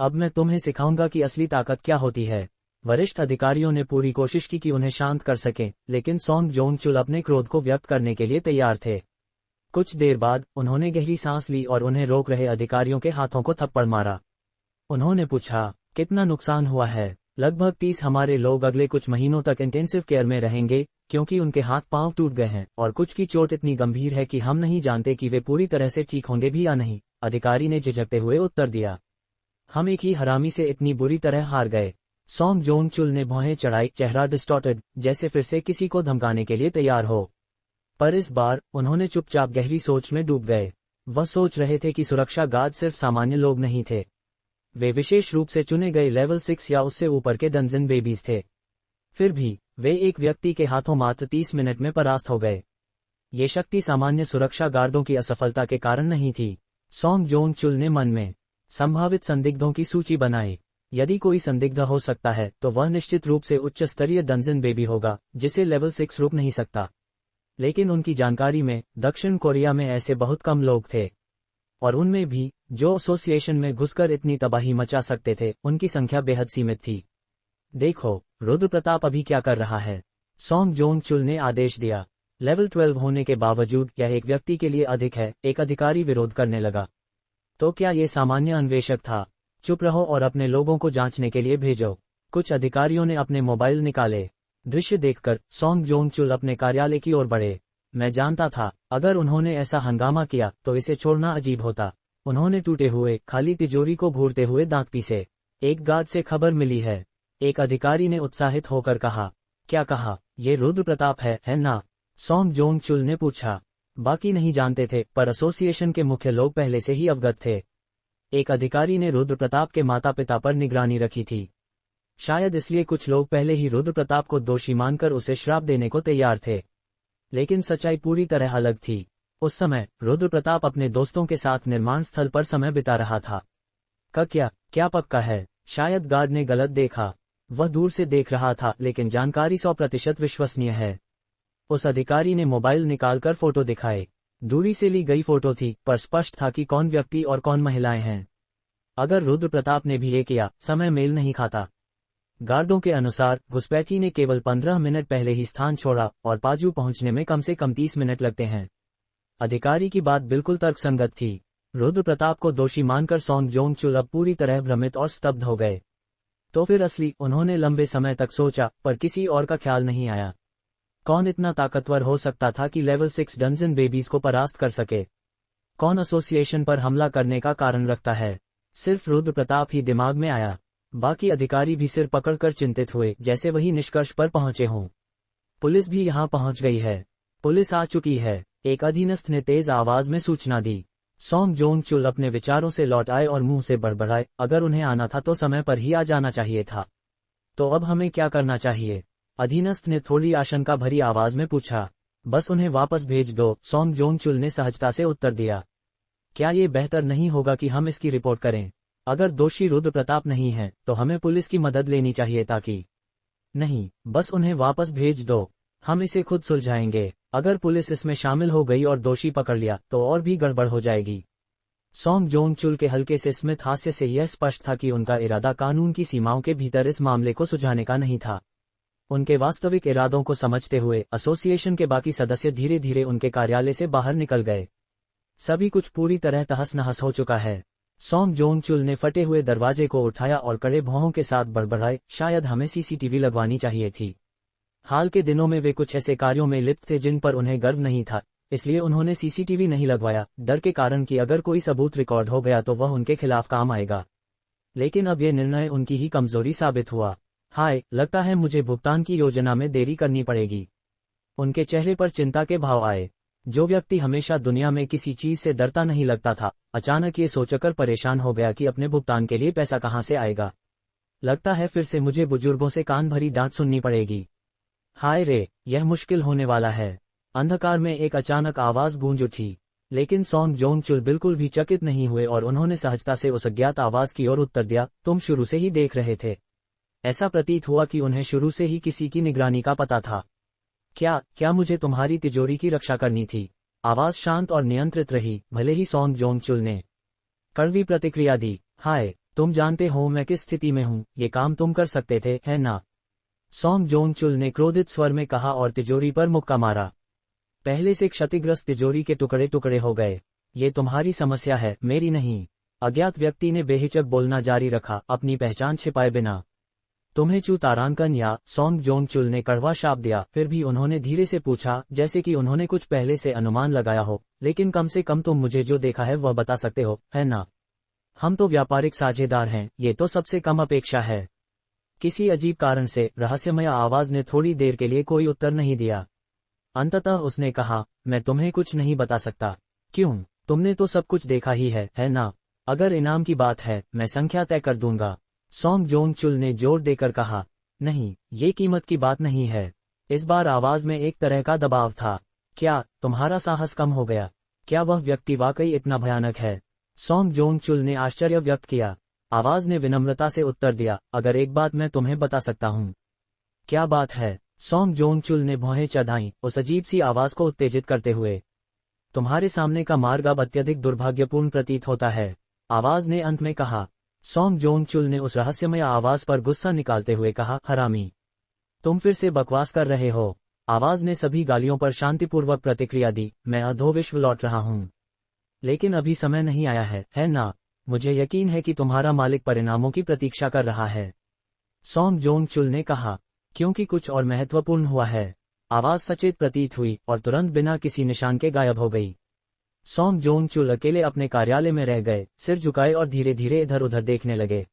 [SPEAKER 1] अब मैं तुम्हें सिखाऊंगा कि असली ताकत क्या होती है। वरिष्ठ अधिकारियों ने पूरी कोशिश की कि उन्हें शांत कर सकें, लेकिन सॉन्ग जोंग चुल अपने क्रोध को व्यक्त करने के लिए तैयार थे। कुछ देर बाद उन्होंने गहरी सांस ली और उन्हें रोक रहे अधिकारियों के हाथों को थप्पड़ मारा। उन्होंने पूछा, कितना नुकसान हुआ है? लगभग 30 हमारे लोग अगले कुछ महीनों तक इंटेंसिव केयर में रहेंगे, क्योंकि उनके हाथ पांव टूट गए हैं, और कुछ की चोट इतनी गंभीर है कि हम नहीं जानते कि वे पूरी तरह से ठीक होंगे भी या नहीं। अधिकारी ने झिझकते हुए उत्तर दिया, हम एक ही हरामी से इतनी बुरी तरह हार गए। सॉन्ग जोंग चुल ने भौहें चढ़ाई, चेहरा डिस्टॉर्टेड, जैसे फिर से किसी को धमकाने के लिए तैयार हो। पर इस बार उन्होंने चुपचाप गहरी सोच में डूब गए। वह सोच रहे थे कि सुरक्षा गार्ड सिर्फ सामान्य लोग नहीं थे, वे विशेष रूप से चुने गए लेवल 6 या उससे ऊपर के डंजन बेबीज थे। फिर भी वे एक व्यक्ति के हाथों मात्र 30 मिनट में परास्त हो गए। ये शक्ति सामान्य सुरक्षा गार्डों की असफलता के कारण नहीं थी। सॉन्ग जोंग चुल ने मन में संभावित संदिग्धों की सूची बनाई। यदि कोई संदिग्ध हो सकता है तो वह निश्चित रूप से उच्च स्तरीय डंजन बेबी होगा, जिसे लेवल 6 रोक नहीं सकता। लेकिन उनकी जानकारी में दक्षिण कोरिया में ऐसे बहुत कम लोग थे, और उनमें भी जो एसोसिएशन में घुसकर इतनी तबाही मचा सकते थे, उनकी संख्या बेहद सीमित थी। देखो, रुद्र प्रताप अभी क्या कर रहा है, सॉन्ग जोंग चुल ने आदेश दिया। लेवल 12 होने के बावजूद यह एक व्यक्ति के लिए अधिक है। एक अधिकारी विरोध करने लगा। तो क्या ये सामान्य अन्वेषक था? चुप रहो और अपने लोगों को जांचने के लिए भेजो। कुछ अधिकारियों ने अपने मोबाइल निकाले। दृश्य देखकर सॉन्ग जोंग चुल अपने कार्यालय की ओर बढ़े। मैं जानता था, अगर उन्होंने ऐसा हंगामा किया तो इसे छोड़ना अजीब होता। उन्होंने टूटे हुए खाली तिजोरी को घूरते हुए दांत पीसे। एक गार्ड से खबर मिली है, एक अधिकारी ने उत्साहित होकर कहा। क्या कहा? ये रुद्र प्रताप है ना? सॉन्ग जोंग चुल ने पूछा। बाकी नहीं जानते थे, पर एसोसिएशन के मुख्य लोग पहले से ही अवगत थे। एक अधिकारी ने रुद्र प्रताप के माता पिता पर निगरानी रखी थी। शायद इसलिए कुछ लोग पहले ही रुद्र प्रताप को दोषी मानकर उसे श्राप देने को तैयार थे। लेकिन सच्चाई पूरी तरह अलग थी। उस समय रुद्र प्रताप अपने दोस्तों के साथ निर्माण स्थल पर समय बिता रहा था। क्या पक्का है? शायद गार्ड ने गलत देखा। वह दूर से देख रहा था, लेकिन जानकारी 100% विश्वसनीय है। उस अधिकारी ने मोबाइल निकालकर फोटो दिखाए। दूरी से ली गई फोटो थी, पर स्पष्ट था कि कौन व्यक्ति और कौन महिलाएं हैं। अगर रुद्र प्रताप ने भी ये किया, समय मेल नहीं खाता। गार्डों के अनुसार घुसपैठी ने केवल 15 मिनट पहले ही स्थान छोड़ा और पाजू पहुंचने में कम से कम 30 मिनट लगते हैं। अधिकारी की बात बिल्कुल तर्कसंगत थी। रुद्र प्रताप को दोषी मानकर सॉन्ग जोंग चुल अब पूरी तरह भ्रमित और स्तब्ध हो गए। तो फिर असली? उन्होंने लंबे समय तक सोचा, पर किसी और का ख्याल नहीं आया। कौन इतना ताकतवर हो सकता था कि लेवल 6 डंजन बेबीज को परास्त कर सके? कौन एसोसिएशन पर हमला करने का कारण रखता है? सिर्फ रुद्र प्रताप ही दिमाग में आया। बाकी अधिकारी भी सिर पकड़कर चिंतित हुए, जैसे वही निष्कर्ष पर पहुंचे हों। पुलिस भी यहां पहुंच गई है। पुलिस आ चुकी है, एक अधीनस्थ ने तेज आवाज में सूचना दी। सॉन्ग जोंग चुल अपने विचारों से लौट आए और मुंह से बड़बड़ाए, अगर उन्हें आना था तो समय पर ही आ जाना चाहिए था। तो अब हमें क्या करना चाहिए? अधीनस्थ ने थोड़ी आशंका भरी आवाज में पूछा। बस उन्हें वापस भेज दो, सॉन्ग जोंग चुल ने सहजता से उत्तर दिया। क्या ये बेहतर नहीं होगा कि हम इसकी रिपोर्ट करें? अगर दोषी रुद्र प्रताप नहीं है, तो हमें पुलिस की मदद लेनी चाहिए ताकि। नहीं, बस उन्हें वापस भेज दो, हम इसे खुद सुलझाएंगे। अगर पुलिस इसमें शामिल हो गई और दोषी पकड़ लिया तो और भी गड़बड़ हो जाएगी। सॉन्ग जोंग चुल के हल्के से स्मित हास्य से यह स्पष्ट था कि उनका इरादा कानून की सीमाओं के भीतर इस मामले को सुलझाने का नहीं था। उनके वास्तविक इरादों को समझते हुए एसोसिएशन के बाकी सदस्य धीरे धीरे उनके कार्यालय से बाहर निकल गए। सभी कुछ पूरी तरह तहस नहस हो चुका है। सॉन्ग जोंग चुल ने फटे हुए दरवाजे को उठाया और कड़े भौहों के साथ बड़बड़ाए, शायद हमें सीसीटीवी लगवानी चाहिए थी। हाल के दिनों में वे कुछ ऐसे कार्यों में लिप्त थे जिन पर उन्हें गर्व नहीं था, इसलिए उन्होंने सीसीटीवी नहीं लगवाया, डर के कारण कि अगर कोई सबूत रिकॉर्ड हो गया तो वह उनके खिलाफ काम आएगा। लेकिन अब यह निर्णय उनकी ही कमजोरी साबित हुआ। हाय, लगता है मुझे भुगतान की योजना में देरी करनी पड़ेगी। उनके चेहरे पर चिंता के भाव आए। जो व्यक्ति हमेशा दुनिया में किसी चीज से डरता नहीं लगता था, अचानक ये सोचकर परेशान हो गया कि अपने भुगतान के लिए पैसा कहां से आएगा। लगता है फिर से मुझे बुजुर्गों से कान भरी डांट सुननी पड़ेगी। हाय रे, यह मुश्किल होने वाला है। अंधकार में एक अचानक आवाज गूंज उठी, लेकिन सॉन्ग जोंग चुल बिल्कुल भी चकित नहीं हुए और उन्होंने सहजता से उस अज्ञात आवाज की ओर उत्तर दिया, तुम शुरू से ही देख रहे थे। ऐसा प्रतीत हुआ कि उन्हें शुरू से ही किसी की निगरानी का पता था। क्या मुझे तुम्हारी तिजोरी की रक्षा करनी थी? आवाज शांत और नियंत्रित रही, भले ही सॉन्ग जोंग चुल ने कड़वी प्रतिक्रिया दी। हाय, तुम जानते हो मैं किस स्थिति में हूँ, ये काम तुम कर सकते थे, है ना? सॉन्ग जोंग चुल ने क्रोधित स्वर में कहा और तिजोरी पर मुक्का मारा। पहले से क्षतिग्रस्त तिजोरी के टुकड़े टुकड़े हो गए। ये तुम्हारी समस्या है, मेरी नहीं। अज्ञात व्यक्ति ने बेहिचक बोलना जारी रखा, अपनी पहचान छिपाए बिना। तुम्हें चू तारांकन या? सॉन्ग जोंग चुल ने कड़वा शाप दिया। फिर भी उन्होंने धीरे से पूछा, जैसे कि उन्होंने कुछ पहले से अनुमान लगाया हो, लेकिन कम से कम तुम मुझे जो देखा है वह बता सकते हो, है ना? हम तो व्यापारिक साझेदार हैं, ये तो सबसे कम अपेक्षा है। किसी अजीब कारण से रहस्यमय आवाज ने थोड़ी देर के लिए कोई उत्तर नहीं दिया। अंततः उसने कहा, मैं तुम्हें कुछ नहीं बता सकता। क्यों? तुमने तो सब कुछ देखा ही है ना? अगर इनाम की बात है, मैं संख्या तय कर दूंगा। सॉन्ग जोंग चुल ने जोर देकर कहा। नहीं, ये कीमत की बात नहीं है। इस बार आवाज में एक तरह का दबाव था। क्या तुम्हारा साहस कम हो गया? क्या वह व्यक्ति वाकई इतना भयानक है? सॉन्ग जोंग चुल ने आश्चर्य व्यक्त किया। आवाज ने विनम्रता से उत्तर दिया, अगर एक बात मैं तुम्हें बता सकता हूँ। क्या बात है? सॉन्ग जोंग चुल ने भौहें चढ़ाईं, उस अजीब सी आवाज को उत्तेजित करते हुए। तुम्हारे सामने का मार्ग अब अत्यधिक दुर्भाग्यपूर्ण प्रतीत होता है, आवाज ने अंत में कहा। सॉन्ग जोंग चुल ने उस रहस्यमय आवाज पर गुस्सा निकालते हुए कहा, हरामी, तुम फिर से बकवास कर रहे हो। आवाज ने सभी गालियों पर शांतिपूर्वक प्रतिक्रिया दी, मैं अधोविश्व लौट रहा हूँ। लेकिन अभी समय नहीं आया है ना? मुझे यकीन है कि तुम्हारा मालिक परिणामों की प्रतीक्षा कर रहा है। सॉन्ग जोंग चुल ने कहा, क्योंकि कुछ और महत्वपूर्ण हुआ है। आवाज सचेत प्रतीत हुई और तुरंत बिना किसी निशान के गायब हो गई। सॉन्ग जोंग चुल अकेले अपने कार्यालय में रह गए, सिर झुकाए और धीरे धीरे इधर उधर देखने लगे।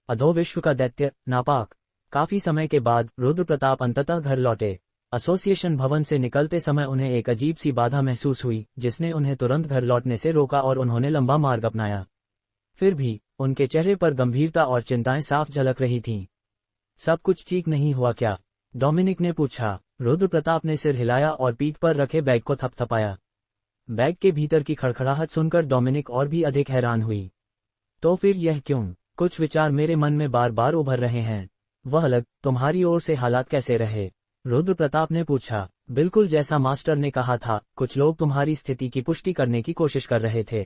[SPEAKER 1] अधोविश्व का दैत्य, नापाक। काफी समय के बाद रुद्र प्रताप अंततः घर लौटे। एसोसिएशन भवन से निकलते समय उन्हें एक अजीब सी बाधा महसूस हुई, जिसने उन्हें तुरंत घर लौटने से रोका और उन्होंने लंबा मार्ग अपनाया। फिर भी उनके चेहरे पर गंभीरता और चिंताएं साफ झलक रही थीं। सब कुछ ठीक नहीं हुआ क्या? डोमिनिक ने पूछा। रुद्र प्रताप ने सिर हिलाया और पीठ पर रखे बैग को थपथपाया। बैग के भीतर की खड़खड़ाहट सुनकर डोमिनिक और भी अधिक हैरान हुई। तो फिर यह क्यों? कुछ विचार मेरे मन में बार बार उभर रहे हैं। वह अलग, तुम्हारी ओर से हालात कैसे रहे? रुद्र प्रताप ने पूछा। बिल्कुल जैसा मास्टर ने कहा था, कुछ लोग तुम्हारी स्थिति की पुष्टि करने की कोशिश कर रहे थे,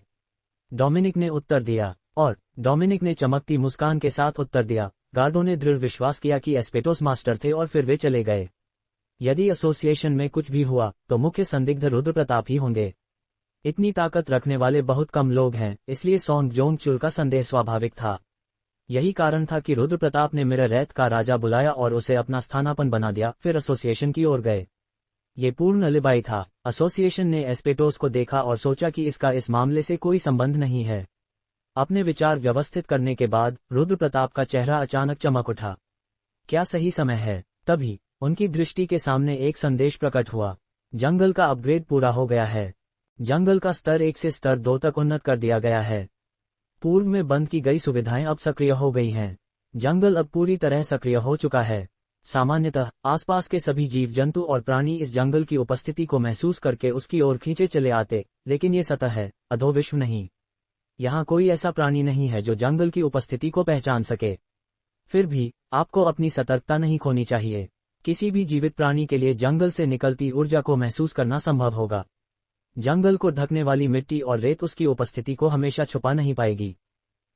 [SPEAKER 1] डोमिनिक ने उत्तर दिया। और डोमिनिक ने चमकती मुस्कान के साथ उत्तर दिया। गार्डों ने दृढ़ विश्वास किया कि एस्पेटोस मास्टर थे और फिर वे चले गए। यदि एसोसिएशन में कुछ भी हुआ तो मुख्य संदिग्ध रुद्र प्रताप ही होंगे। इतनी ताकत रखने वाले बहुत कम लोग हैं, इसलिए सोंग जोंग चुल का संदेह स्वाभाविक था। यही कारण था कि रुद्र प्रताप ने मिरर रैथ का राजा बुलाया और उसे अपना स्थानापन्न बना दिया, फिर एसोसिएशन की ओर गए। ये पूर्ण अलिबाई था। एसोसिएशन ने एस्पेटोस को देखा और सोचा कि इसका इस मामले से कोई संबंध नहीं है। अपने विचार व्यवस्थित करने के बाद रुद्र प्रताप का चेहरा अचानक चमक उठा। क्या सही समय है? तभी उनकी दृष्टि के सामने एक संदेश प्रकट हुआ। जंगल का अपग्रेड पूरा हो गया है। जंगल का स्तर 1 से स्तर 2 तक उन्नत कर दिया गया है। पूर्व में बंद की गई सुविधाएं अब सक्रिय हो गई हैं। जंगल अब पूरी तरह सक्रिय हो चुका है। सामान्यतः आसपास के सभी जीव जंतु और प्राणी इस जंगल की उपस्थिति को महसूस करके उसकी ओर खींचे चले आते, लेकिन ये सतह है, अधोविश्व नहीं। यहाँ कोई ऐसा प्राणी नहीं है जो जंगल की उपस्थिति को पहचान सके। फिर भी आपको अपनी सतर्कता नहीं खोनी चाहिए। किसी भी जीवित प्राणी के लिए जंगल से निकलती ऊर्जा को महसूस करना संभव होगा। जंगल को ढकने वाली मिट्टी और रेत उसकी उपस्थिति को हमेशा छुपा नहीं पाएगी।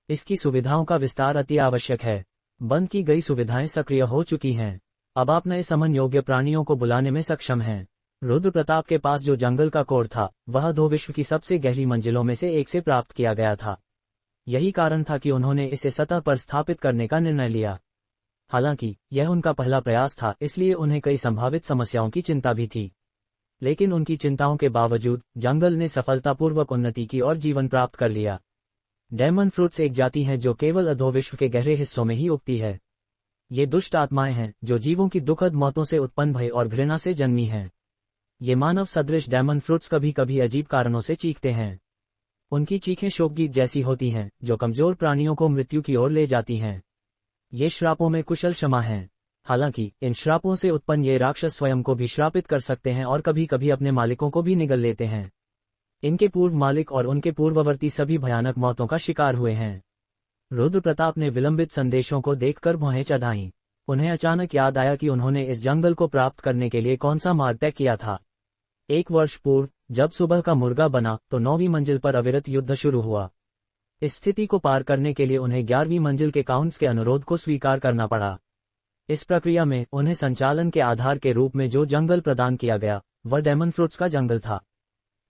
[SPEAKER 1] इसकी सुविधाओं का विस्तार अति आवश्यक है। बंद की गई सुविधाएं सक्रिय हो चुकी हैं। अब आप नए समन योग्य प्राणियों को बुलाने में सक्षम हैं। रुद्र प्रताप के पास जो जंगल का कोड था, वह अधोविश्व की सबसे गहरी मंजिलों में से एक से प्राप्त किया गया था। यही कारण था कि उन्होंने इसे सतह पर स्थापित करने का निर्णय लिया। हालांकि यह उनका पहला प्रयास था, इसलिए उन्हें कई संभावित समस्याओं की चिंता भी थी। लेकिन उनकी चिंताओं के बावजूद जंगल ने सफलतापूर्वक उन्नति की और जीवन प्राप्त कर लिया। डेमन फ्रूट्स एक जाति है जो केवल अधोविश्व के गहरे हिस्सों में ही उगती है। ये दुष्ट आत्माएं हैं जो जीवों की दुखद मौतों से उत्पन्न भय और घृणा से जन्मी हैं। ये मानव सदृश डेमन फ्रूट्स कभी कभी अजीब कारणों से चीखते हैं। उनकी चीखें शोकगीत जैसी होती हैं, जो कमजोर प्राणियों को मृत्यु की ओर ले जाती हैं। ये श्रापों में कुशल क्षमा हैं। हालांकि इन श्रापों से उत्पन्न ये राक्षस स्वयं को भी श्रापित कर सकते हैं और कभी कभी अपने मालिकों को भी निगल लेते हैं। इनके पूर्व मालिक और उनके पूर्ववर्ती सभी भयानक मौतों का शिकार हुए हैं। रुद्र प्रताप ने विलंबित संदेशों को देखकर भौहें चढ़ाईं। उन्हें अचानक याद आया कि उन्होंने इस जंगल को प्राप्त करने के लिए कौन सा मार्ग तय किया था। 1 वर्ष पूर्व जब सुबह का मुर्गा बना तो 9वीं मंजिल पर अविरत युद्ध शुरू हुआ। इस स्थिति को पार करने के लिए उन्हें 11वीं मंजिल के काउंट्स के अनुरोध को स्वीकार करना पड़ा। इस प्रक्रिया में उन्हें संचालन के आधार के रूप में जो जंगल प्रदान किया गया, वह डेमन फ्रूट्स का जंगल था।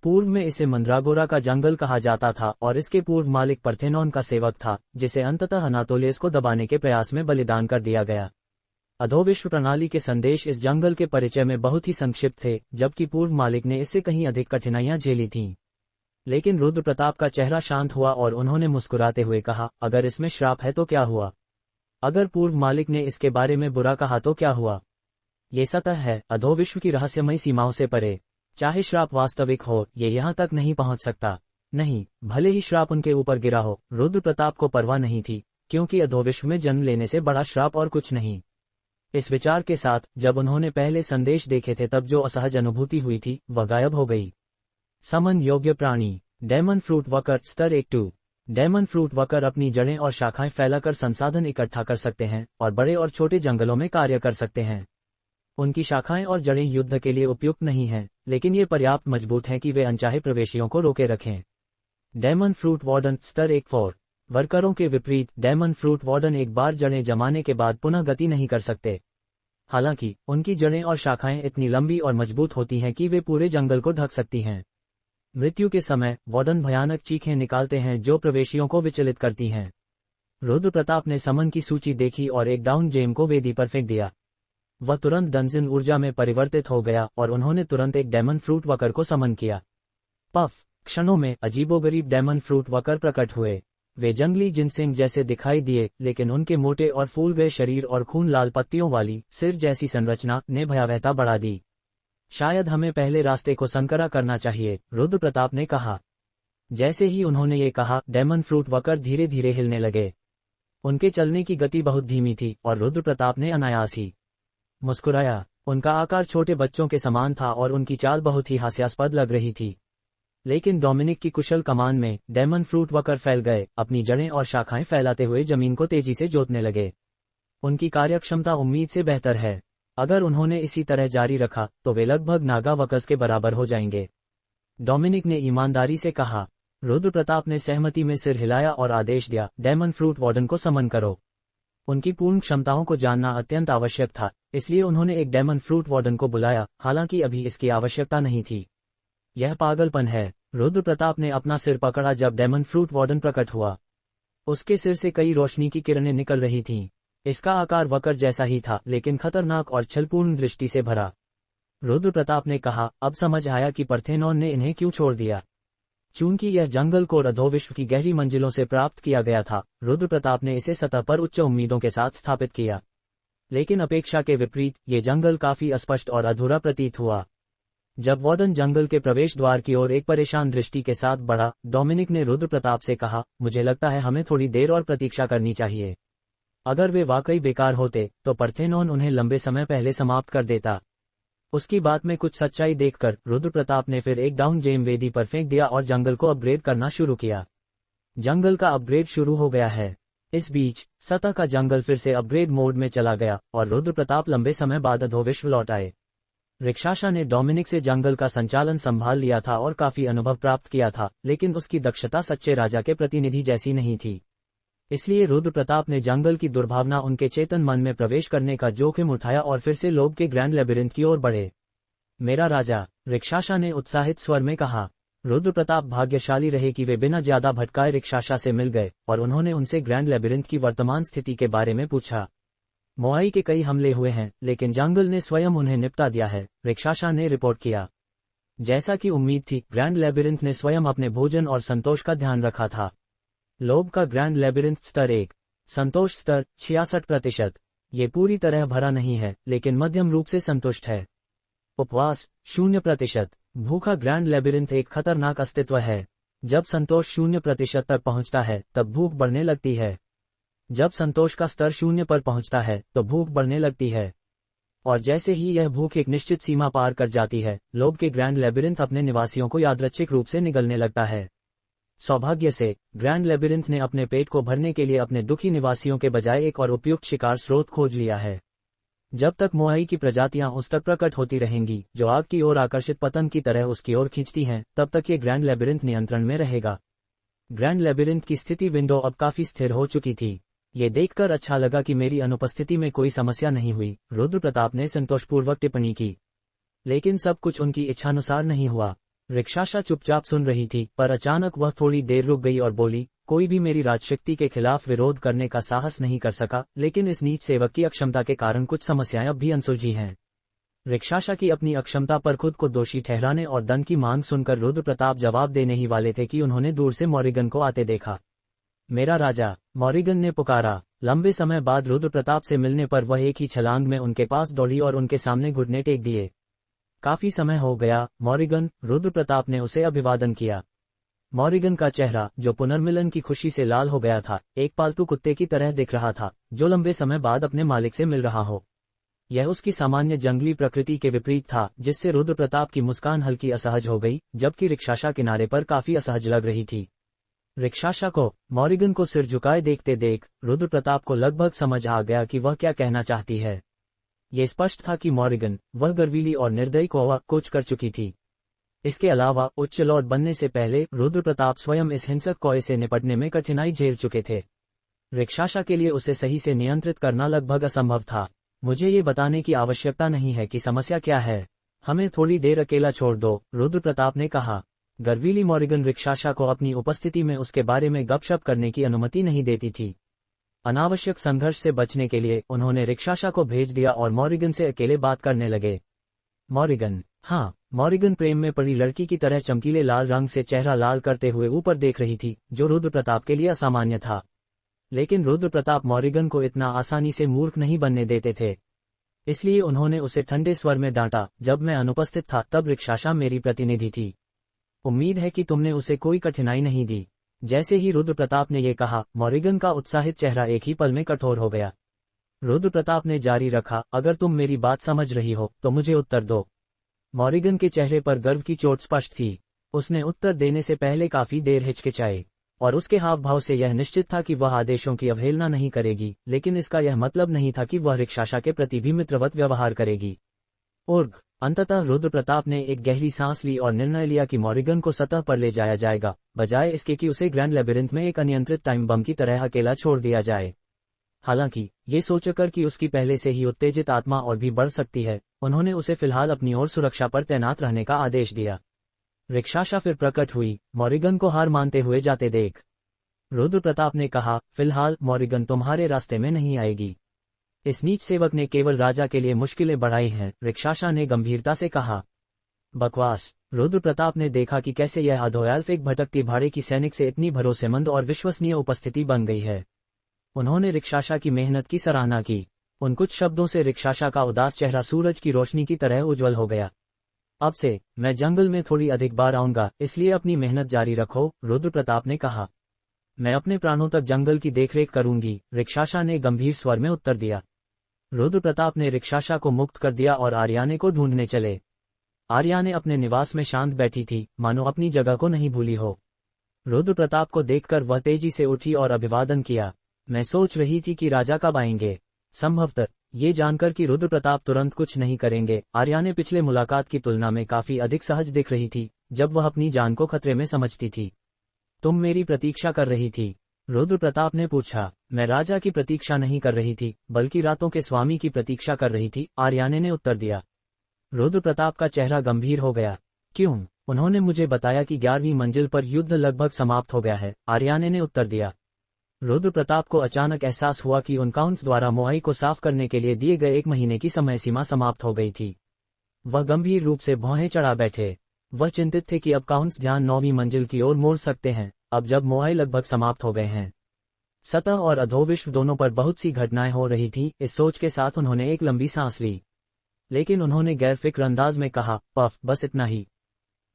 [SPEAKER 1] पूर्व में इसे मंद्रागोरा का जंगल कहा जाता था और इसके पूर्व मालिक परथेनोन का सेवक था, जिसे अंततः अनातोलियस को दबाने के प्रयास में बलिदान कर दिया गया। अधोविश्व प्रणाली के संदेश इस जंगल के परिचय में बहुत ही संक्षिप्त थे, जबकि पूर्व मालिक ने इससे कहीं अधिक कठिनाइयां झेली थीं। लेकिन रुद्र प्रताप का चेहरा शांत हुआ और उन्होंने मुस्कुराते हुए कहा, अगर इसमें श्राप है तो क्या हुआ? अगर पूर्व मालिक ने इसके बारे में बुरा कहा तो क्या हुआ? ये सतह है, अधोविश्व की रहस्यमयी सीमाओं से परे। चाहे श्राप वास्तविक हो, ये यहाँ तक नहीं पहुँच सकता। नहीं, भले ही श्राप उनके ऊपर गिरा हो, रुद्र प्रताप को परवाह नहीं थी, क्योंकि अधोविश्व में जन्म लेने से बड़ा श्राप और कुछ नहीं। इस विचार के साथ जब उन्होंने पहले संदेश देखे थे तब जो असहज अनुभूति हुई थी, वह गायब हो गई। समन योग्य प्राणी। डेमन फ्रूट वकर स्तर 1-2। डेमन फ्रूट वकर अपनी जड़ें और शाखाएं फैलाकर संसाधन इकट्ठा कर सकते हैं और बड़े और छोटे जंगलों में कार्य कर सकते हैं। उनकी शाखाएं और जड़ें युद्ध के लिए उपयुक्त नहीं हैं, लेकिन ये पर्याप्त मजबूत हैं कि वे अनचाहे प्रवेशियों को रोके रखें। डेमन फ्रूट वार्डन स्तर 1-4। वर्करों के विपरीत डेमन फ्रूट वार्डन एक बार जड़ें जमाने के बाद पुनः गति नहीं कर सकते। हालांकि उनकी जड़ें और शाखाएं इतनी लंबी और मजबूत होती हैं कि वे पूरे जंगल को ढक सकती हैं। मृत्यु के समय वार्डन भयानक चीखें निकालते हैं जो प्रवेशियों को विचलित करती हैं। रुद्र प्रताप ने समन की सूची देखी और एक डाउन जेम को वेदी पर फेंक दिया। वह तुरंत डंजिन ऊर्जा में परिवर्तित हो गया और उन्होंने तुरंत एक डेमन फ्रूट वकर को समन किया। पफ! क्षणों में अजीबोगरीब डेमन फ्रूट वकर प्रकट हुए। वे जंगली जिनसिंग जैसे दिखाई दिए, लेकिन उनके मोटे और फूल गए शरीर और खून लाल पत्तियों वाली सिर जैसी संरचना ने भयावहता बढ़ा दी। शायद हमें पहले रास्ते को संकरा करना चाहिए, रुद्र प्रताप ने कहा। जैसे ही उन्होंने ये कहा, डेमन फ्रूट वकर धीरे धीरे हिलने लगे। उनके चलने की गति बहुत धीमी थी और रुद्र प्रताप ने अनायास ही मुस्कुराया। उनका आकार छोटे बच्चों के समान था और उनकी चाल बहुत ही हास्यास्पद लग रही थी। लेकिन डोमिनिक की कुशल कमान में डेमन फ्रूट वकर फैल गए, अपनी जड़ें और शाखाएं फैलाते हुए जमीन को तेजी से जोतने लगे। उनकी कार्यक्षमता उम्मीद से बेहतर है। अगर उन्होंने इसी तरह जारी रखा तो वे लगभग नागा वकस के बराबर हो जाएंगे, डोमिनिक ने ईमानदारी से कहा। रुद्र प्रताप ने सहमति में सिर हिलाया और आदेश दिया, डेमन फ्रूट वार्डन को समन करो। उनकी पूर्ण क्षमताओं को जानना अत्यंत आवश्यक था, इसलिए उन्होंने एक डेमन फ्रूट वार्डन को बुलाया, हालांकि अभी इसकी आवश्यकता नहीं थी। यह पागलपन है। रुद्र प्रताप ने अपना सिर पकड़ा जब डेमन फ्रूट वार्डन प्रकट हुआ। उसके सिर से कई रोशनी की किरणें निकल रही थीं। इसका आकार वकर जैसा ही था, लेकिन खतरनाक और छलपूर्ण दृष्टि से भरा। रुद्र प्रताप ने कहा, अब समझ आया कि पार्थेनॉन ने इन्हें क्यों छोड़ दिया। चूंकि यह जंगल को अधोविश्व की गहरी मंजिलों से प्राप्त किया गया था, रुद्र प्रताप ने इसे सतह पर उच्च उम्मीदों के साथ स्थापित किया। लेकिन अपेक्षा के विपरीत ये जंगल काफी अस्पष्ट और अधूरा प्रतीत हुआ। जब वार्डन जंगल के प्रवेश द्वार की ओर एक परेशान दृष्टि के साथ बढ़ा, डोमिनिक ने रुद्र प्रताप से कहा, मुझे लगता है हमें थोड़ी देर और प्रतीक्षा करनी चाहिए। अगर वे वाकई बेकार होते तो पार्थेनॉन उन्हें लंबे समय पहले समाप्त कर देता। उसकी बात में कुछ सच्चाई देखकर रुद्र प्रताप ने फिर एक डाउन जेम वेदी पर फेंक दिया और जंगल को अपग्रेड करना शुरू किया। जंगल का अपग्रेड शुरू हो गया है। इस बीच सतह का जंगल फिर से अपग्रेड मोड में चला गया और रुद्र प्रताप लंबे समय बाद अधोविश्व लौट आए। रिक्शाशा ने डोमिनिक से जंगल का संचालन संभाल लिया था और काफी अनुभव प्राप्त किया था, लेकिन उसकी दक्षता सच्चे राजा के प्रतिनिधि जैसी नहीं थी। इसलिए रुद्र प्रताप ने जंगल की दुर्भावना उनके चेतन मन में प्रवेश करने का जोखिम उठाया और फिर से लोभ के ग्रैंड लेबिरिंथ की ओर बढ़े। मेरा राजा, रिक्शाशा ने उत्साहित स्वर में कहा। रुद्र प्रताप भाग्यशाली रहे कि वे बिना ज्यादा भटकाए रिक्शाशा से मिल गए और उन्होंने उनसे ग्रैंड लेबिरिंथ की वर्तमान स्थिति के बारे में पूछा। मोआई के कई हमले हुए हैं, लेकिन जंगल ने स्वयं उन्हें निपटा दिया है, रिक्शाशा ने रिपोर्ट किया। जैसा कि उम्मीद थी, ग्रैंड लेबिरिंथ ने स्वयं अपने भोजन और संतोष का ध्यान रखा था। लोभ का ग्रैंड लेबिरिंथ स्तर 1, संतोष स्तर 66%। ये पूरी तरह भरा नहीं है, लेकिन मध्यम रूप से संतुष्ट है। उपवास 0%। भूखा ग्रैंड लेबिरिंथ एक खतरनाक अस्तित्व है। जब संतोष 0% तक पहुंचता है तब भूख बढ़ने लगती है। जब संतोष का स्तर 0 पर पहुंचता है तो भूख बढ़ने लगती है। और जैसे ही यह भूख एक निश्चित सीमा पार कर जाती है, लोभ के ग्रैंड लेबिरिंथ अपने निवासियों को यादृच्छिक रूप से निगलने लगता है। सौभाग्य से ग्रैंड लेबिरिंथ ने अपने पेट को भरने के लिए अपने दुखी निवासियों के बजाय एक और उपयुक्त शिकार स्रोत खोज लिया है। जब तक मोआई की प्रजातियां उस तक प्रकट होती रहेंगी जो आग की ओर आकर्षित पतंग की तरह उसकी ओर खींचती हैं, तब तक ये ग्रैंड लेबिरिंथ नियंत्रण में रहेगा। ग्रैंड लेबिरिंथ की स्थिति विंडो अब काफी स्थिर हो चुकी थी। ये देखकर अच्छा लगा कि मेरी अनुपस्थिति में कोई समस्या नहीं हुई, रुद्र प्रताप ने संतोषपूर्वक टिप्पणी की। लेकिन सब कुछ उनकी इच्छानुसार नहीं हुआ। रिक्शाशा चुपचाप सुन रही थी, पर अचानक वह थोड़ी देर रुक गई और बोली, कोई भी मेरी राजशक्ति के खिलाफ विरोध करने का साहस नहीं कर सका, लेकिन इस नीच सेवक की अक्षमता के कारण कुछ समस्याएं अब भी अनसुलझी हैं। रिक्शाशा की अपनी अक्षमता पर खुद को दोषी ठहराने और दंड की मांग सुनकर रुद्र प्रताप जवाब देने ही वाले थे कि उन्होंने दूर से मॉरिगन को आते देखा। मेरा राजा, मॉरिगन ने पुकारा। लंबे समय बाद रुद्र प्रताप से मिलने पर वह एक ही छलांग में उनके पास दौड़ी और उनके सामने घुटने टेक दिए। काफी समय हो गया, मॉरिगन, रुद्र प्रताप ने उसे अभिवादन किया। मॉरिगन का चेहरा, जो पुनर्मिलन की खुशी से लाल हो गया था, एक पालतू कुत्ते की तरह दिख रहा था जो लंबे समय बाद अपने मालिक से मिल रहा हो। यह उसकी सामान्य जंगली प्रकृति के विपरीत था, जिससे रुद्र प्रताप की मुस्कान हल्की असहज हो गई, जबकि रिक्शाशा किनारे पर काफी असहज लग रही थी। रिक्शाशा को मॉरिगन को सिर झुकाए देखते देख रुद्र प्रताप को लगभग समझ आ गया कि वह क्या कहना चाहती है। ये स्पष्ट था कि मॉरिगन, वह गर्वीली और निर्दयी कौवा, कुछ कर चुकी थी। इसके अलावा उच्च लॉर्ड बनने से पहले रुद्र प्रताप स्वयं इस हिंसक कौए से निपटने में कठिनाई झेल चुके थे। रिक्शाशा के लिए उसे सही से नियंत्रित करना लगभग असंभव था। मुझे ये बताने की आवश्यकता नहीं है कि समस्या क्या है, हमें थोड़ी देर अकेला छोड़ दो, रुद्र प्रताप ने कहा। गर्वीली मॉरिगन रिक्शाशा को अपनी उपस्थिति में उसके बारे में गपशप करने की अनुमति नहीं देती थी। अनावश्यक संघर्ष से बचने के लिए उन्होंने रिक्शाशा को भेज दिया और मॉरिगन से अकेले बात करने लगे। मॉरिगन, हाँ, मॉरिगन प्रेम में पड़ी लड़की की तरह चमकीले लाल रंग से चेहरा लाल करते हुए ऊपर देख रही थी, जो रुद्र प्रताप के लिए असामान्य था। लेकिन रुद्र प्रताप मॉरिगन को इतना आसानी से मूर्ख नहीं बनने देते थे। इसलिए उन्होंने उसे ठंडे स्वर में डांटा। जब मैं अनुपस्थित था तब रिक्शाशा मेरी प्रतिनिधि थी। उम्मीद है कि तुमने उसे कोई कठिनाई नहीं दी। जैसे ही रुद्र प्रताप ने ये कहा, मॉरिगन का उत्साहित चेहरा एक ही पल में कठोर हो गया। रुद्र प्रताप ने जारी रखा, अगर तुम मेरी बात समझ रही हो तो मुझे उत्तर दो। मॉरिगन के चेहरे पर गर्व की चोट स्पष्ट थी। उसने उत्तर देने से पहले काफी देर हिचकिचाई, और उसके हाव भाव से यह निश्चित था कि वह आदेशों की अवहेलना नहीं करेगी, लेकिन इसका यह मतलब नहीं था कि वह रिक्शाशा के प्रति भी मित्रवत व्यवहार करेगी। उर्ग अंततः रुद्र प्रताप ने एक गहरी सांस ली और निर्णय लिया कि मॉरिगन को सतह पर ले जाया जाएगा, बजाय इसके कि उसे ग्रैंड लेबिरिंथ में एक अनियंत्रित टाइम बम की तरह अकेला छोड़ दिया जाए। हालांकि ये सोचकर कि उसकी पहले से ही उत्तेजित आत्मा और भी बढ़ सकती है, उन्होंने उसे फिलहाल अपनी ओर सुरक्षा पर तैनात रहने का आदेश दिया। रिक्शाशा फिर प्रकट हुई, मॉरिगन को हार मानते हुए जाते देख रुद्र प्रताप ने कहा, फिलहाल मॉरिगन तुम्हारे रास्ते में नहीं आएगी। इस नीच सेवक ने केवल राजा के लिए मुश्किलें बढ़ाई हैं, रिक्शाशा ने गंभीरता से कहा। बकवास। रुद्र प्रताप ने देखा कि कैसे यह अधोयाल्फ एक भटकती भाड़े की सैनिक से इतनी भरोसेमंद और विश्वसनीय उपस्थिति बन गई है। उन्होंने रिक्शाशा की मेहनत की सराहना की। उन कुछ शब्दों से रिक्शाशा का उदास चेहरा सूरज की रोशनी की तरह उज्जवल हो गया। अब से मैं जंगल में थोड़ी अधिक बार आऊंगा, इसलिए अपनी मेहनत जारी रखो, रुद्र प्रताप ने कहा। मैं अपने प्राणों तक जंगल की देखरेख करूंगी, रिक्शाशा ने गंभीर स्वर में उत्तर दिया। रुद्र प्रताप ने रिक्शाशा को मुक्त कर दिया और आर्याने को ढूंढने चले। आर्याने अपने निवास में शांत बैठी थी, मानो अपनी जगह को नहीं भूली हो। रुद्र प्रताप को देखकर वह तेजी से उठी और अभिवादन किया। मैं सोच रही थी कि राजा कब आएंगे। संभवतः ये जानकर कि रुद्र प्रताप तुरंत कुछ नहीं करेंगे, आर्याने पिछले मुलाकात की तुलना में काफी अधिक सहज दिख रही थी, जब वह अपनी जान को खतरे में समझती थी। तुम मेरी प्रतीक्षा कर रही थी? रुद्र प्रताप ने पूछा। मैं राजा की प्रतीक्षा नहीं कर रही थी, बल्कि रातों के स्वामी की प्रतीक्षा कर रही थी, आर्याने ने उत्तर दिया। रुद्र प्रताप का चेहरा गंभीर हो गया। क्यों? उन्होंने मुझे बताया कि 11वीं मंजिल पर युद्ध लगभग समाप्त हो गया है, आर्याने ने उत्तर दिया। रुद्र प्रताप को अचानक एहसास हुआ कि उन काउंट्स द्वारा मोआई को साफ करने के लिए दिए गए 1 महीने की समय सीमा समाप्त हो गई थी। वह गंभीर रूप से भौहें चढ़ा बैठे। वह चिंतित थे कि अब काउंट्स ध्यान 9वीं मंजिल की ओर मोड़ सकते हैं, अब जब मोआई लगभग समाप्त हो गए हैं। सतह और अधोविश्व दोनों पर बहुत सी घटनाएं हो रही थीं। इस सोच के साथ उन्होंने एक लंबी सांस ली, लेकिन उन्होंने गैर फिक्र अंदाज में कहा, पफ, बस इतना ही।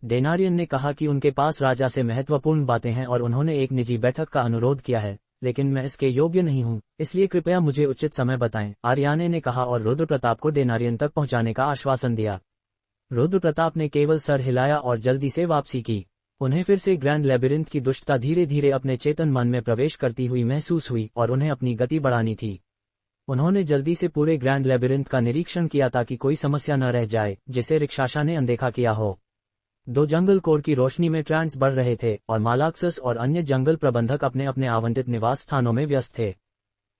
[SPEAKER 1] डेनारियन ने कहा कि उनके पास राजा से महत्वपूर्ण बातें हैं और उन्होंने एक निजी बैठक का अनुरोध किया है, लेकिन मैं इसके योग्य नहीं हूं, इसलिए कृपया मुझे उचित समय बताएं, आर्याने ने कहा और रुद्र प्रताप को डेनारियन तक पहुंचाने का आश्वासन दिया। रुद्र प्रताप ने केवल सर हिलाया और जल्दी से वापसी की। उन्हें फिर से ग्रैंड लेबिरिंथ की दुष्टता धीरे धीरे अपने चेतन मन में प्रवेश करती हुई महसूस हुई और उन्हें अपनी गति बढ़ानी थी। उन्होंने जल्दी से पूरे ग्रैंड लेबिरिंथ का निरीक्षण किया ताकि कोई समस्या न रह जाए जिसे रिक्शाशा ने अनदेखा किया हो। 2 जंगल कोर की रोशनी में ट्रांस बढ़ रहे थे और मालाक्सस और अन्य जंगल प्रबंधक अपने अपने आवंटित निवास स्थानों में व्यस्त थे।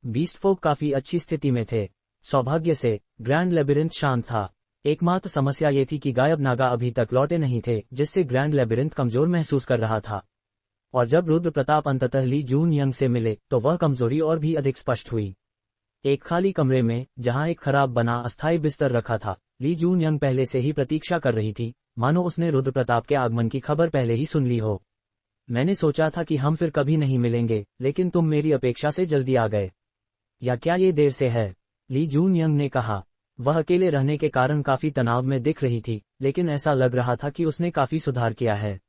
[SPEAKER 1] बीस्ट फोक काफी अच्छी स्थिति में थे। सौभाग्य से ग्रैंड लेबिरिंथ शांत था। एकमात्र समस्या ये थी कि गायब नागा अभी तक लौटे नहीं थे, जिससे ग्रैंड लेबिरिंथ कमजोर महसूस कर रहा था। और जब रुद्र प्रताप अंततः ली जून यंग से मिले तो वह कमजोरी और भी अधिक स्पष्ट हुई। एक खाली कमरे में, जहां एक खराब बना अस्थायी बिस्तर रखा था, ली जून यंग पहले से ही प्रतीक्षा कर रही थी, मानो उसने रुद्र प्रताप के आगमन की खबर पहले ही सुन ली हो। मैंने सोचा था कि हम फिर कभी नहीं मिलेंगे, लेकिन तुम मेरी अपेक्षा से जल्दी आ गए। या क्या ये देर से है? ली जून यंग ने कहा। वह अकेले रहने के कारण काफी तनाव में दिख रही थी, लेकिन ऐसा लग रहा था कि उसने काफी सुधार किया है।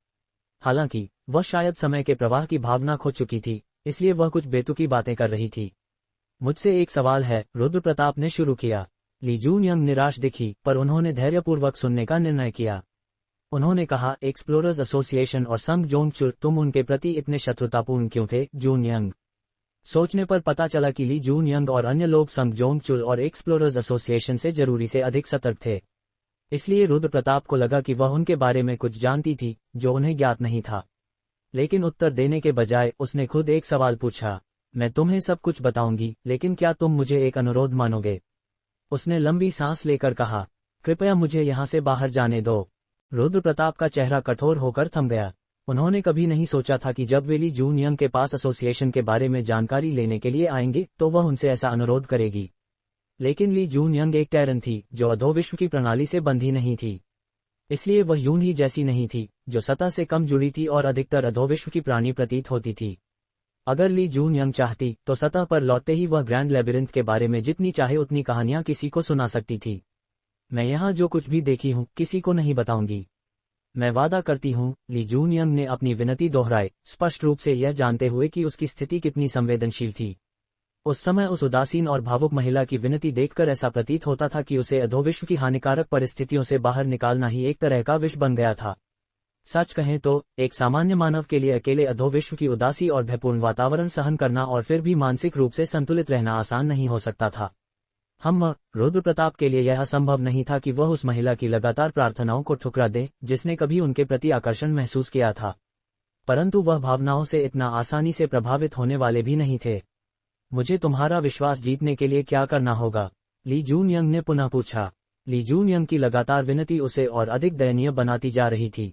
[SPEAKER 1] हालांकि वह शायद समय के प्रवाह की भावना खो चुकी थी, इसलिए वह कुछ बेतुकी बातें कर रही थी। मुझसे एक सवाल है, रुद्र प्रताप ने शुरू किया। ली जून यंग निराश दिखी, पर उन्होंने धैर्यपूर्वक सुनने का निर्णय किया। उन्होंने कहा, एक्सप्लोरर्स एसोसिएशन और संघ जोंगचुल, तुम उनके प्रति इतने शत्रुतापूर्ण क्यों थे, जून यंग? सोचने पर पता चला कि ली जून यंग और अन्य लोग संघ जोंगचुल और एक्सप्लोरर्स एसोसिएशन से जरूरी से अधिक सतर्क थे। इसलिए रुद्र प्रताप को लगा कि वह उनके बारे में कुछ जानती थी जो उन्हें ज्ञात नहीं था। लेकिन उत्तर देने के बजाय उसने खुद एक सवाल पूछा, मैं तुम्हें सब कुछ बताऊंगी, लेकिन क्या तुम मुझे एक अनुरोध मानोगे? उसने लंबी सांस लेकर कहा, कृपया मुझे यहाँ से बाहर जाने दो। रुद्र प्रताप का चेहरा कठोर होकर थम गया। उन्होंने कभी नहीं सोचा था कि जब वे ली जून यंग के पास एसोसिएशन के बारे में जानकारी लेने के लिए आएंगे तो वह उनसे ऐसा अनुरोध करेगी। लेकिन ली जून यंग एक टैरन थी जो अधोविश्व की प्रणाली से बंधी नहीं थी। इसलिए वह यूं ही जैसी नहीं थी, जो सतह से कम जुड़ी थी और अधिकतर अधोविश्व की प्राणी प्रतीत होती थी। अगर ली जून यंग चाहती तो सतह पर लौटते ही वह ग्रैंड लेबिरिंथ के बारे में जितनी चाहे उतनी कहानियां किसी को सुना सकती थी। मैं यहाँ जो कुछ भी देखी हूँ किसी को नहीं बताऊंगी। मैं वादा करती हूँ, ली जून यंग ने अपनी विनती दोहराई, स्पष्ट रूप से यह जानते हुए कि उसकी स्थिति कितनी संवेदनशील थी। उस समय उस उदासीन और भावुक महिला की विनती देखकर ऐसा प्रतीत होता था कि उसे अधोविश्व की हानिकारक परिस्थितियों से बाहर निकालना ही एक तरह का विष बन गया था। सच कहें तो एक सामान्य मानव के लिए अकेले अधोविश्व की उदासी और भयपूर्ण वातावरण सहन करना और फिर भी मानसिक रूप से संतुलित रहना आसान नहीं हो सकता था। रुद्र प्रताप के लिए यह असंभव नहीं था कि वह उस महिला की लगातार प्रार्थनाओं को ठुकरा दे जिसने कभी उनके प्रति आकर्षण महसूस किया था। परंतु वह भावनाओं से इतना आसानी से प्रभावित होने वाले भी नहीं थे। मुझे तुम्हारा विश्वास जीतने के लिए क्या करना होगा? ली जून यंग ने पुनः पूछा। ली जून यंग की लगातार विनती उसे और अधिक दयनीय बनाती जा रही थी।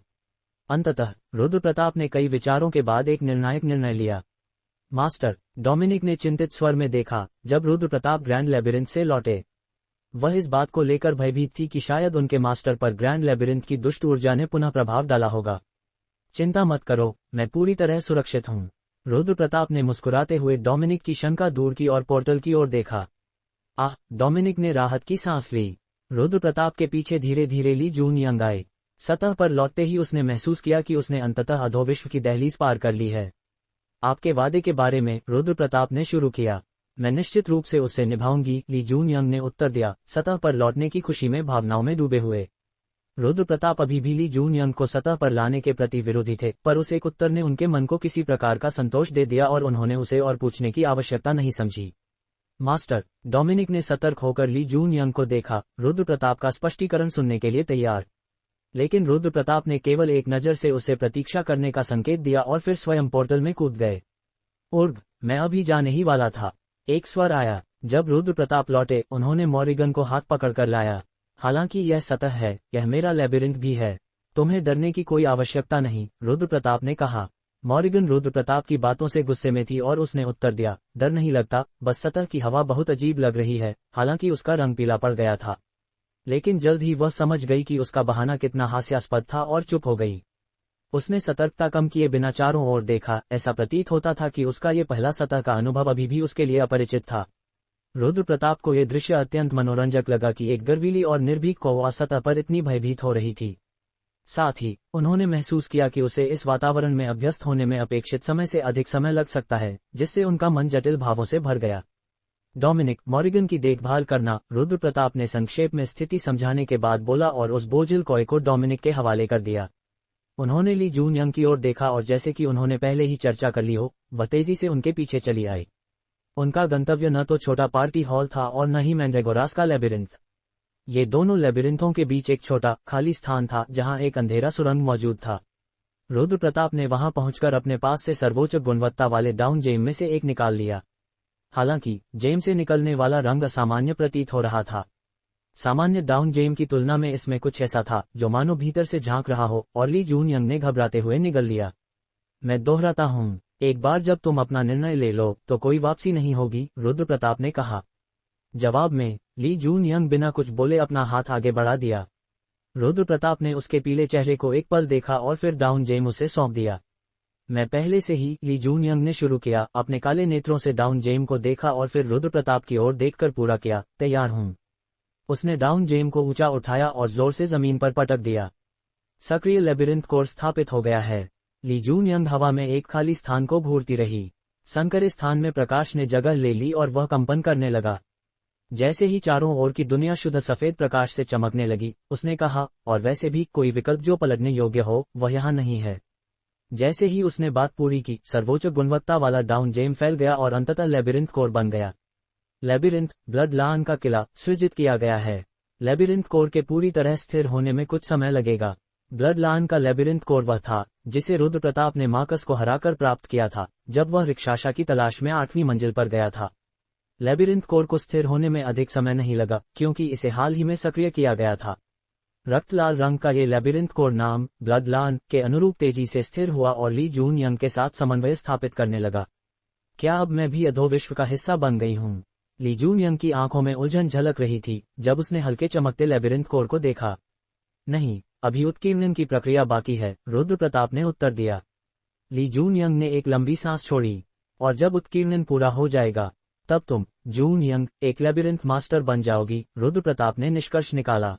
[SPEAKER 1] अंततः रुद्र प्रताप ने कई विचारों के बाद एक निर्णायक निर्णय लिया। मास्टर, डोमिनिक ने चिंतित स्वर में देखा जब रुद्र प्रताप ग्रैंड लेबिरिंथ से लौटे। वह इस बात को लेकर भयभीत थी कि शायद उनके मास्टर पर ग्रैंड लेबिरिंथ की दुष्ट ऊर्जा ने पुनः प्रभाव डाला होगा। चिंता मत करो, मैं पूरी तरह सुरक्षित हूँ। रुद्र प्रताप ने मुस्कुराते हुए डोमिनिक की शंका दूर की और पोर्टल की ओर देखा। डोमिनिक ने राहत की सांस ली। रुद्र प्रताप के पीछे धीरे धीरे ली जून यंग आई। सतह पर लौटते ही उसने महसूस किया कि उसने अंततः अधोविश्व की दहलीज पार कर ली है। आपके वादे के बारे में रुद्र प्रताप ने शुरू किया। मैं निश्चित रूप से उसे निभाऊंगी, ली जून यंग ने उत्तर दिया, सतह पर लौटने की खुशी में भावनाओं में डूबे हुए। रुद्र प्रताप अभी भी ली जून यंग को सतह पर लाने के प्रति विरोधी थे, पर उस एक उत्तर ने उनके मन को किसी प्रकार का संतोष दे दिया और उन्होंने उसे और पूछने की आवश्यकता नहीं समझी। मास्टर, डोमिनिक ने सतर्क होकर ली जून यंग को देखा, रुद्र प्रताप का स्पष्टीकरण सुनने के लिए तैयार। लेकिन रुद्र प्रताप ने केवल एक नजर से उसे प्रतीक्षा करने का संकेत दिया और फिर स्वयं पोर्टल में कूद गए। उर्ग, मैं अभी जाने ही वाला था। एक स्वर आया। जब रुद्र प्रताप लौटे उन्होंने मॉरिगन को हाथ पकड़कर लाया। हालांकि यह सतह है, यह मेरा लेबिरिंथ भी है। तुम्हें डरने की कोई आवश्यकता नहीं, रुद्र प्रताप ने कहा। मॉरिगन रुद्र प्रताप की बातों से गुस्से में थी और उसने उत्तर दिया, डर नहीं लगता, बस सतह की हवा बहुत अजीब लग रही है। हालांकि उसका रंग पीला पड़ गया था, लेकिन जल्द ही वह समझ गई कि उसका बहाना कितना हास्यास्पद था और चुप हो गई। उसने सतर्कता कम किए बिना चारों ओर देखा। ऐसा प्रतीत होता था कि उसका ये पहला सतह का अनुभव अभी भी उसके लिए अपरिचित था। रुद्र प्रताप को यह दृश्य अत्यंत मनोरंजक लगा कि एक गर्वीली और निर्भीक कौवा सतह पर इतनी भयभीत हो रही थी। साथ ही उन्होंने महसूस किया कि उसे इस वातावरण में अभ्यस्त होने में अपेक्षित समय से अधिक समय लग सकता है, जिससे उनका मन जटिल भावों से भर गया। डोमिनिक, मॉरिगन की देखभाल करना, रुद्र प्रताप ने संक्षेप में स्थिति समझाने के बाद बोला और उस बोझिल कौवे को डोमिनिक के हवाले कर दिया। उन्होंने ली जून यंग की ओर देखा और जैसे कि उन्होंने पहले ही चर्चा कर ली हो, वह तेजी से उनके पीछे चली आई। उनका गंतव्य न तो छोटा पार्टी हॉल था और न ही मैंड्रेगोरास का लेबिरिंथ। ये दोनों लेबिरिंथों के बीच एक छोटा खाली स्थान था जहां एक अंधेरा सुरंग मौजूद था। रुद्र प्रताप ने वहां पहुंचकर अपने पास से सर्वोच्च गुणवत्ता वाले डाउन जेम में से एक निकाल लिया। हालांकि जेम से निकलने वाला रंग असामान्य प्रतीत हो रहा था। सामान्य डाउन जेम की तुलना में इसमें कुछ ऐसा था जो मानो भीतर से झांक रहा हो, और ली जून यंग ने घबराते हुए निगल लिया। मैं दोहराता हूं, एक बार जब तुम अपना निर्णय ले लो तो कोई वापसी नहीं होगी, रुद्र प्रताप ने कहा। जवाब में ली जून यंग बिना कुछ बोले अपना हाथ आगे बढ़ा दिया। रुद्र प्रताप ने उसके पीले चेहरे को एक पल देखा और फिर डाउन जेम उसे सौंप दिया। मैं पहले से ही, ली जून यंग ने शुरू किया, अपने काले नेत्रों से डाउन जेम को देखा और फिर रुद्र प्रताप की ओर देखकर पूरा किया, तैयार हूं। उसने डाउन जेम को ऊंचा उठाया और जोर से जमीन पर पटक दिया। सक्रिय लेबिरिंथ कोर स्थापित हो गया है। ली जून यंग हवा में एक खाली स्थान को घूरती रही। संकरे स्थान में प्रकाश ने जगह ले ली और वह कंपन करने लगा। जैसे ही चारों ओर की दुनिया शुद्ध सफेद प्रकाश से चमकने लगी, उसने कहा, और वैसे भी कोई विकल्प जो पलटने योग्य हो वह यहाँ नहीं है। जैसे ही उसने बात पूरी की, सर्वोच्च गुणवत्ता वाला डाउन जेम फैल गया और अंततः लेबिरिंथ कोर बन गया। लेबिरिंथ ब्लड लान का किला सृजित किया गया है। लेबिरिंथ कोर के पूरी तरह स्थिर होने में कुछ समय लगेगा। ब्लड लान का लेबिरिंथ कोर वह था जिसे रुद्र प्रताप ने मार्कस को हराकर प्राप्त किया था जब वह रिक्शाशा की तलाश में 8वीं मंजिल पर गया था। लेबिरिंथ कोर को स्थिर होने में अधिक समय नहीं लगा क्योंकि इसे हाल ही में सक्रिय किया गया था। रक्त लाल रंग का ये लेबिरिंथ कोर नाम ब्लड लान के अनुरूप तेजी से स्थिर हुआ और ली जून यंग के साथ समन्वय स्थापित करने लगा। क्या अब मैं भी अधोविश्व का हिस्सा बन गई हूँ? ली जून यंग की आंखों में उलझन झलक रही थी जब उसने हल्के चमकते लेबिरिंथ कोर को देखा। नहीं, अभी उत्कीर्णन की प्रक्रिया बाकी है, रुद्र प्रताप ने उत्तर दिया। ली जून यंग ने एक लंबी सांस छोड़ी। और जब उत्कीर्णन पूरा हो जाएगा तब तुम, जून यंग, एक लेबिरिंथ मास्टर बन जाओगी, रुद्र प्रताप ने निष्कर्ष निकाला।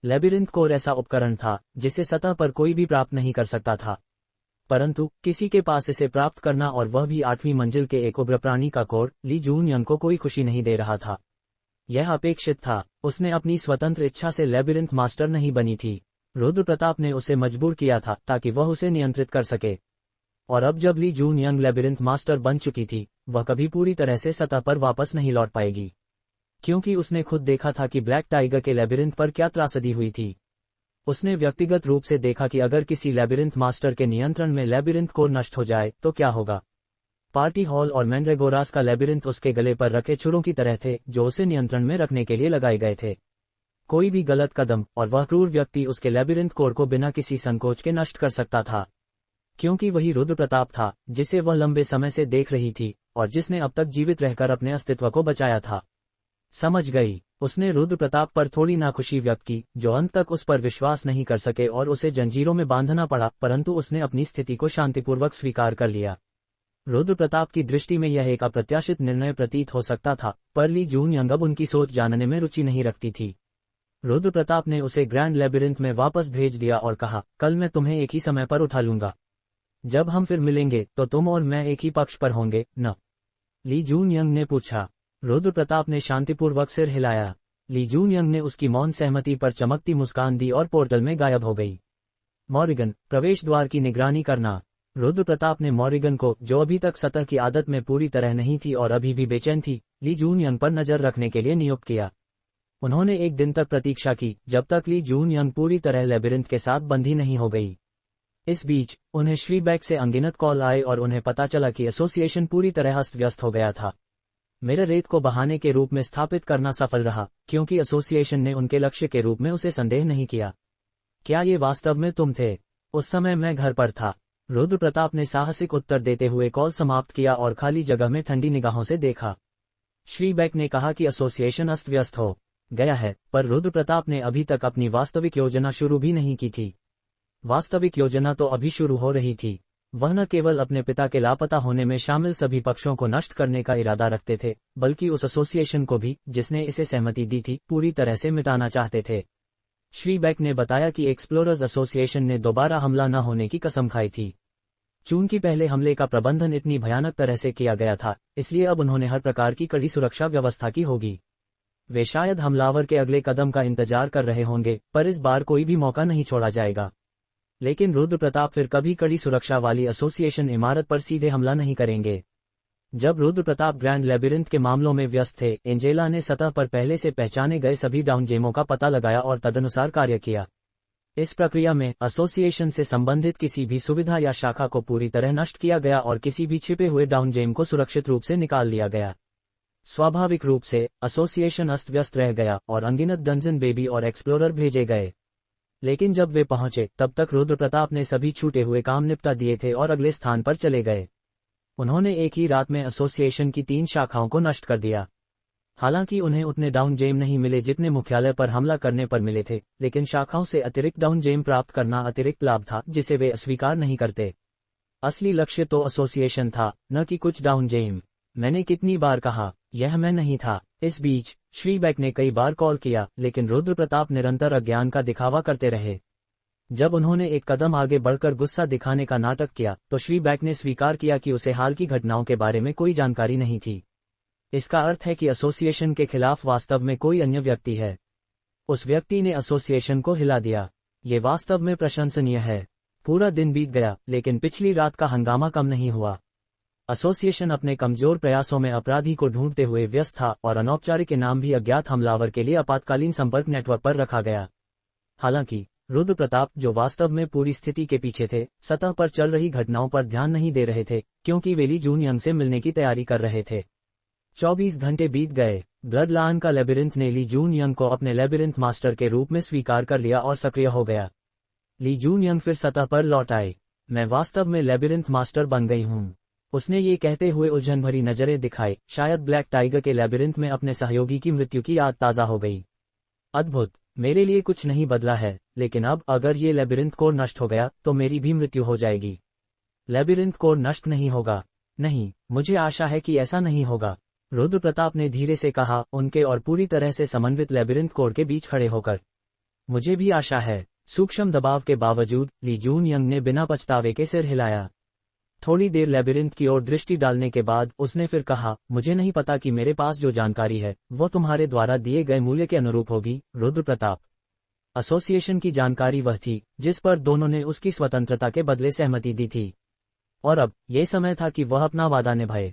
[SPEAKER 1] लेबिरिंथ कोर ऐसा उपकरण था जिसे सतह पर कोई भी प्राप्त नहीं कर सकता था, परंतु किसी के पास इसे प्राप्त करना, और वह भी 8वीं मंजिल के एक उग्र प्राणी का कोर, ली जून यंग को कोई खुशी नहीं दे रहा था। यह अपेक्षित था, उसने अपनी स्वतंत्र इच्छा से लेबिरिंथ मास्टर नहीं बनी थी, रुद्र प्रताप ने उसे मजबूर किया था ताकि वह उसे नियंत्रित कर सके। और अब जब ली जून यंग लेबिरिंथ मास्टर बन चुकी थी, वह कभी पूरी तरह से सतह पर वापस नहीं लौट पाएगी, क्योंकि उसने खुद देखा था कि ब्लैक टाइगर के लेबिरिंथ पर क्या त्रासदी हुई थी। उसने व्यक्तिगत रूप से देखा कि अगर किसी लेबिरिंथ मास्टर के नियंत्रण में लेबिरिंथ कोर नष्ट हो जाए तो क्या होगा। पार्टी हॉल और मैंड्रेगोरास का लेबिरिंथ उसके गले पर रखे छुरों की तरह थे जो उसे नियंत्रण में रखने के लिए लगाए गए थे। कोई भी गलत कदम और वह क्रूर व्यक्ति उसके लेबिरिंथ कोर को बिना किसी संकोच के नष्ट कर सकता था, क्योंकि वही रुद्र प्रताप था जिसे वह लंबे समय से देख रही थी और जिसने अब तक जीवित रहकर अपने अस्तित्व को बचाया था। समझ गई, उसने रुद्र प्रताप पर थोड़ी नाखुशी व्यक्त की, जो अंत तक उस पर विश्वास नहीं कर सके और उसे जंजीरों में बांधना पड़ा, परंतु उसने अपनी स्थिति को शांतिपूर्वक स्वीकार कर लिया। रुद्र प्रताप की दृष्टि में यह एक अप्रत्याशित निर्णय प्रतीत हो सकता था, पर ली जून यंग अब उनकी सोच जानने में रुचि नहीं रखती थी। रुद्र प्रताप ने उसे ग्रैंड लेबिरिंथ में वापस भेज दिया और कहा, कल मैं तुम्हें एक ही समय पर उठा लूंगा। जब हम फिर मिलेंगे तो तुम और मैं एक ही पक्ष पर होंगे न? ली जून यंग ने पूछा। रुद्र प्रताप ने शांतिपूर्वक सिर हिलाया। ली जून यंग ने उसकी मौन सहमति पर चमकती मुस्कान दी और पोर्टल में गायब हो गई। मॉरिगन, प्रवेश द्वार की निगरानी करना। रुद्र प्रताप ने मॉरिगन को, जो अभी तक सतह की आदत में पूरी तरह नहीं थी और अभी भी बेचैन थी, ली जून यंग पर नजर रखने के लिए नियुक्त किया। उन्होंने एक दिन तक प्रतीक्षा की जब तक ली जून यंग पूरी तरह लेबिरिंथ के साथ बंधी नहीं हो गई। इस बीच उन्हें श्रीबैक से अनगिनत कॉल आए और उन्हें पता चला कि एसोसिएशन पूरी तरह अस्त व्यस्त हो गया था। मिरर रेत को बहाने के रूप में स्थापित करना सफल रहा, क्योंकि एसोसिएशन ने उनके लक्ष्य के रूप में उसे संदेह नहीं किया। क्या ये वास्तव में तुम थे? उस समय मैं घर पर था, रुद्र प्रताप ने साहसिक उत्तर देते हुए कॉल समाप्त किया और खाली जगह में ठंडी निगाहों से देखा। श्रीबैक ने कहा कि एसोसिएशन अस्त व्यस्त हो गया है, पर रुद्र प्रताप ने अभी तक अपनी वास्तविक योजना शुरू भी नहीं की थी। वास्तविक योजना तो अभी शुरू हो रही थी। वह न केवल अपने पिता के लापता होने में शामिल सभी पक्षों को नष्ट करने का इरादा रखते थे, बल्कि उस एसोसिएशन को भी, जिसने इसे सहमति दी थी, पूरी तरह से मिटाना चाहते थे। श्रीबैक ने बताया कि एक्सप्लोरर्स एसोसिएशन ने दोबारा हमला न होने की कसम खाई थी। चूंकि पहले हमले का प्रबंधन इतनी भयानक तरह से किया गया था, इसलिए अब उन्होंने हर प्रकार की कड़ी सुरक्षा व्यवस्था की होगी। वे शायद हमलावर के अगले कदम का इंतजार कर रहे होंगे, पर इस बार कोई भी मौका नहीं छोड़ा जाएगा। लेकिन रुद्र प्रताप फिर कभी कड़ी सुरक्षा वाली एसोसिएशन इमारत पर सीधे हमला नहीं करेंगे। जब रुद्र प्रताप ग्रैंड लेबिरिंथ के मामलों में व्यस्त थे, एंजेला ने सतह पर पहले से पहचाने गए सभी डाउन जेमों का पता लगाया और तदनुसार कार्य किया। इस प्रक्रिया में एसोसिएशन से संबंधित किसी भी सुविधा या शाखा को पूरी तरह नष्ट किया गया और किसी भी छिपे हुए डाउन जेम को सुरक्षित रूप से निकाल लिया गया। स्वाभाविक रूप से एसोसिएशन अस्त व्यस्त रह गया और अनगिनत डंजन बेबी और एक्सप्लोरर भेजे गए। लेकिन जब वे पहुंचे तब तक रुद्र प्रताप ने सभी छूटे हुए काम निपटा दिए थे और अगले स्थान पर चले गए। उन्होंने एक ही रात में एसोसिएशन की 3 शाखाओं को नष्ट कर दिया। हालांकि उन्हें उतने डाउन जेम नहीं मिले जितने मुख्यालय पर हमला करने पर मिले थे, लेकिन शाखाओं से अतिरिक्त डाउन जेम प्राप्त करना अतिरिक्त लाभ था जिसे वे अस्वीकार नहीं करते। असली लक्ष्य तो एसोसिएशन था, न कि कुछ डाउन जेम। मैंने कितनी बार कहा, यह मैं नहीं था। इस बीच श्रीबैक ने कई बार कॉल किया, लेकिन रुद्र प्रताप निरंतर अज्ञान का दिखावा करते रहे। जब उन्होंने एक कदम आगे बढ़कर गुस्सा दिखाने का नाटक किया, तो श्रीबैक ने स्वीकार किया कि उसे हाल की घटनाओं के बारे में कोई जानकारी नहीं थी। इसका अर्थ है कि एसोसिएशन के खिलाफ वास्तव में कोई अन्य व्यक्ति है। उस व्यक्ति ने एसोसिएशन को हिला दिया। ये वास्तव में प्रशंसनीय है। पूरा दिन बीत गया, लेकिन पिछली रात का हंगामा कम नहीं हुआ। एसोसिएशन अपने कमजोर प्रयासों में अपराधी को ढूंढते हुए व्यस्त था और अनौपचारिक इनाम भी अज्ञात हमलावर के लिए आपातकालीन संपर्क नेटवर्क पर रखा गया। हालांकि रुद्र प्रताप, जो वास्तव में पूरी स्थिति के पीछे थे, सतह पर चल रही घटनाओं पर ध्यान नहीं दे रहे थे, क्योंकि वे ली जून यंग से मिलने की तैयारी कर रहे थे। 24 घंटे बीत गए। ब्लड लायन का लेबिरिंथ ने ली जून यंग को अपने लेबिरिंथ मास्टर के रूप में स्वीकार कर लिया और सक्रिय हो गया। ली जून यंग फिर सतह पर लौट आए। मैं वास्तव में लेबिरिंथ मास्टर बन गई हूँ, उसने ये कहते हुए उलझन भरी नजरें दिखाई। शायद ब्लैक टाइगर के लेबिरिंथ में अपने सहयोगी की मृत्यु की याद ताज़ा हो गई। अद्भुत, मेरे लिए कुछ नहीं बदला है, लेकिन अब अगर ये लेबिरिंथ कोर नष्ट हो गया तो मेरी भी मृत्यु हो जाएगी। लेबिरिंथ कोर नष्ट नहीं होगा। नहीं, मुझे आशा है कि ऐसा नहीं होगा, रुद्र प्रताप ने धीरे से कहा, उनके और पूरी तरह से समन्वित लेबिरिंथ कोर के बीच खड़े होकर। मुझे भी आशा है। सूक्ष्म दबाव के बावजूद ली जून यंग ने बिना पछतावे के सिर हिलाया। थोड़ी देर लेबिरिंथ की ओर दृष्टि डालने के बाद उसने फिर कहा, मुझे नहीं पता कि मेरे पास जो जानकारी है वो तुम्हारे द्वारा दिए गए मूल्य के अनुरूप होगी, रुद्र प्रताप। एसोसिएशन की जानकारी वह थी जिस पर दोनों ने उसकी स्वतंत्रता के बदले सहमति दी थी, और अब यह समय था कि वह अपना वादा निभाए।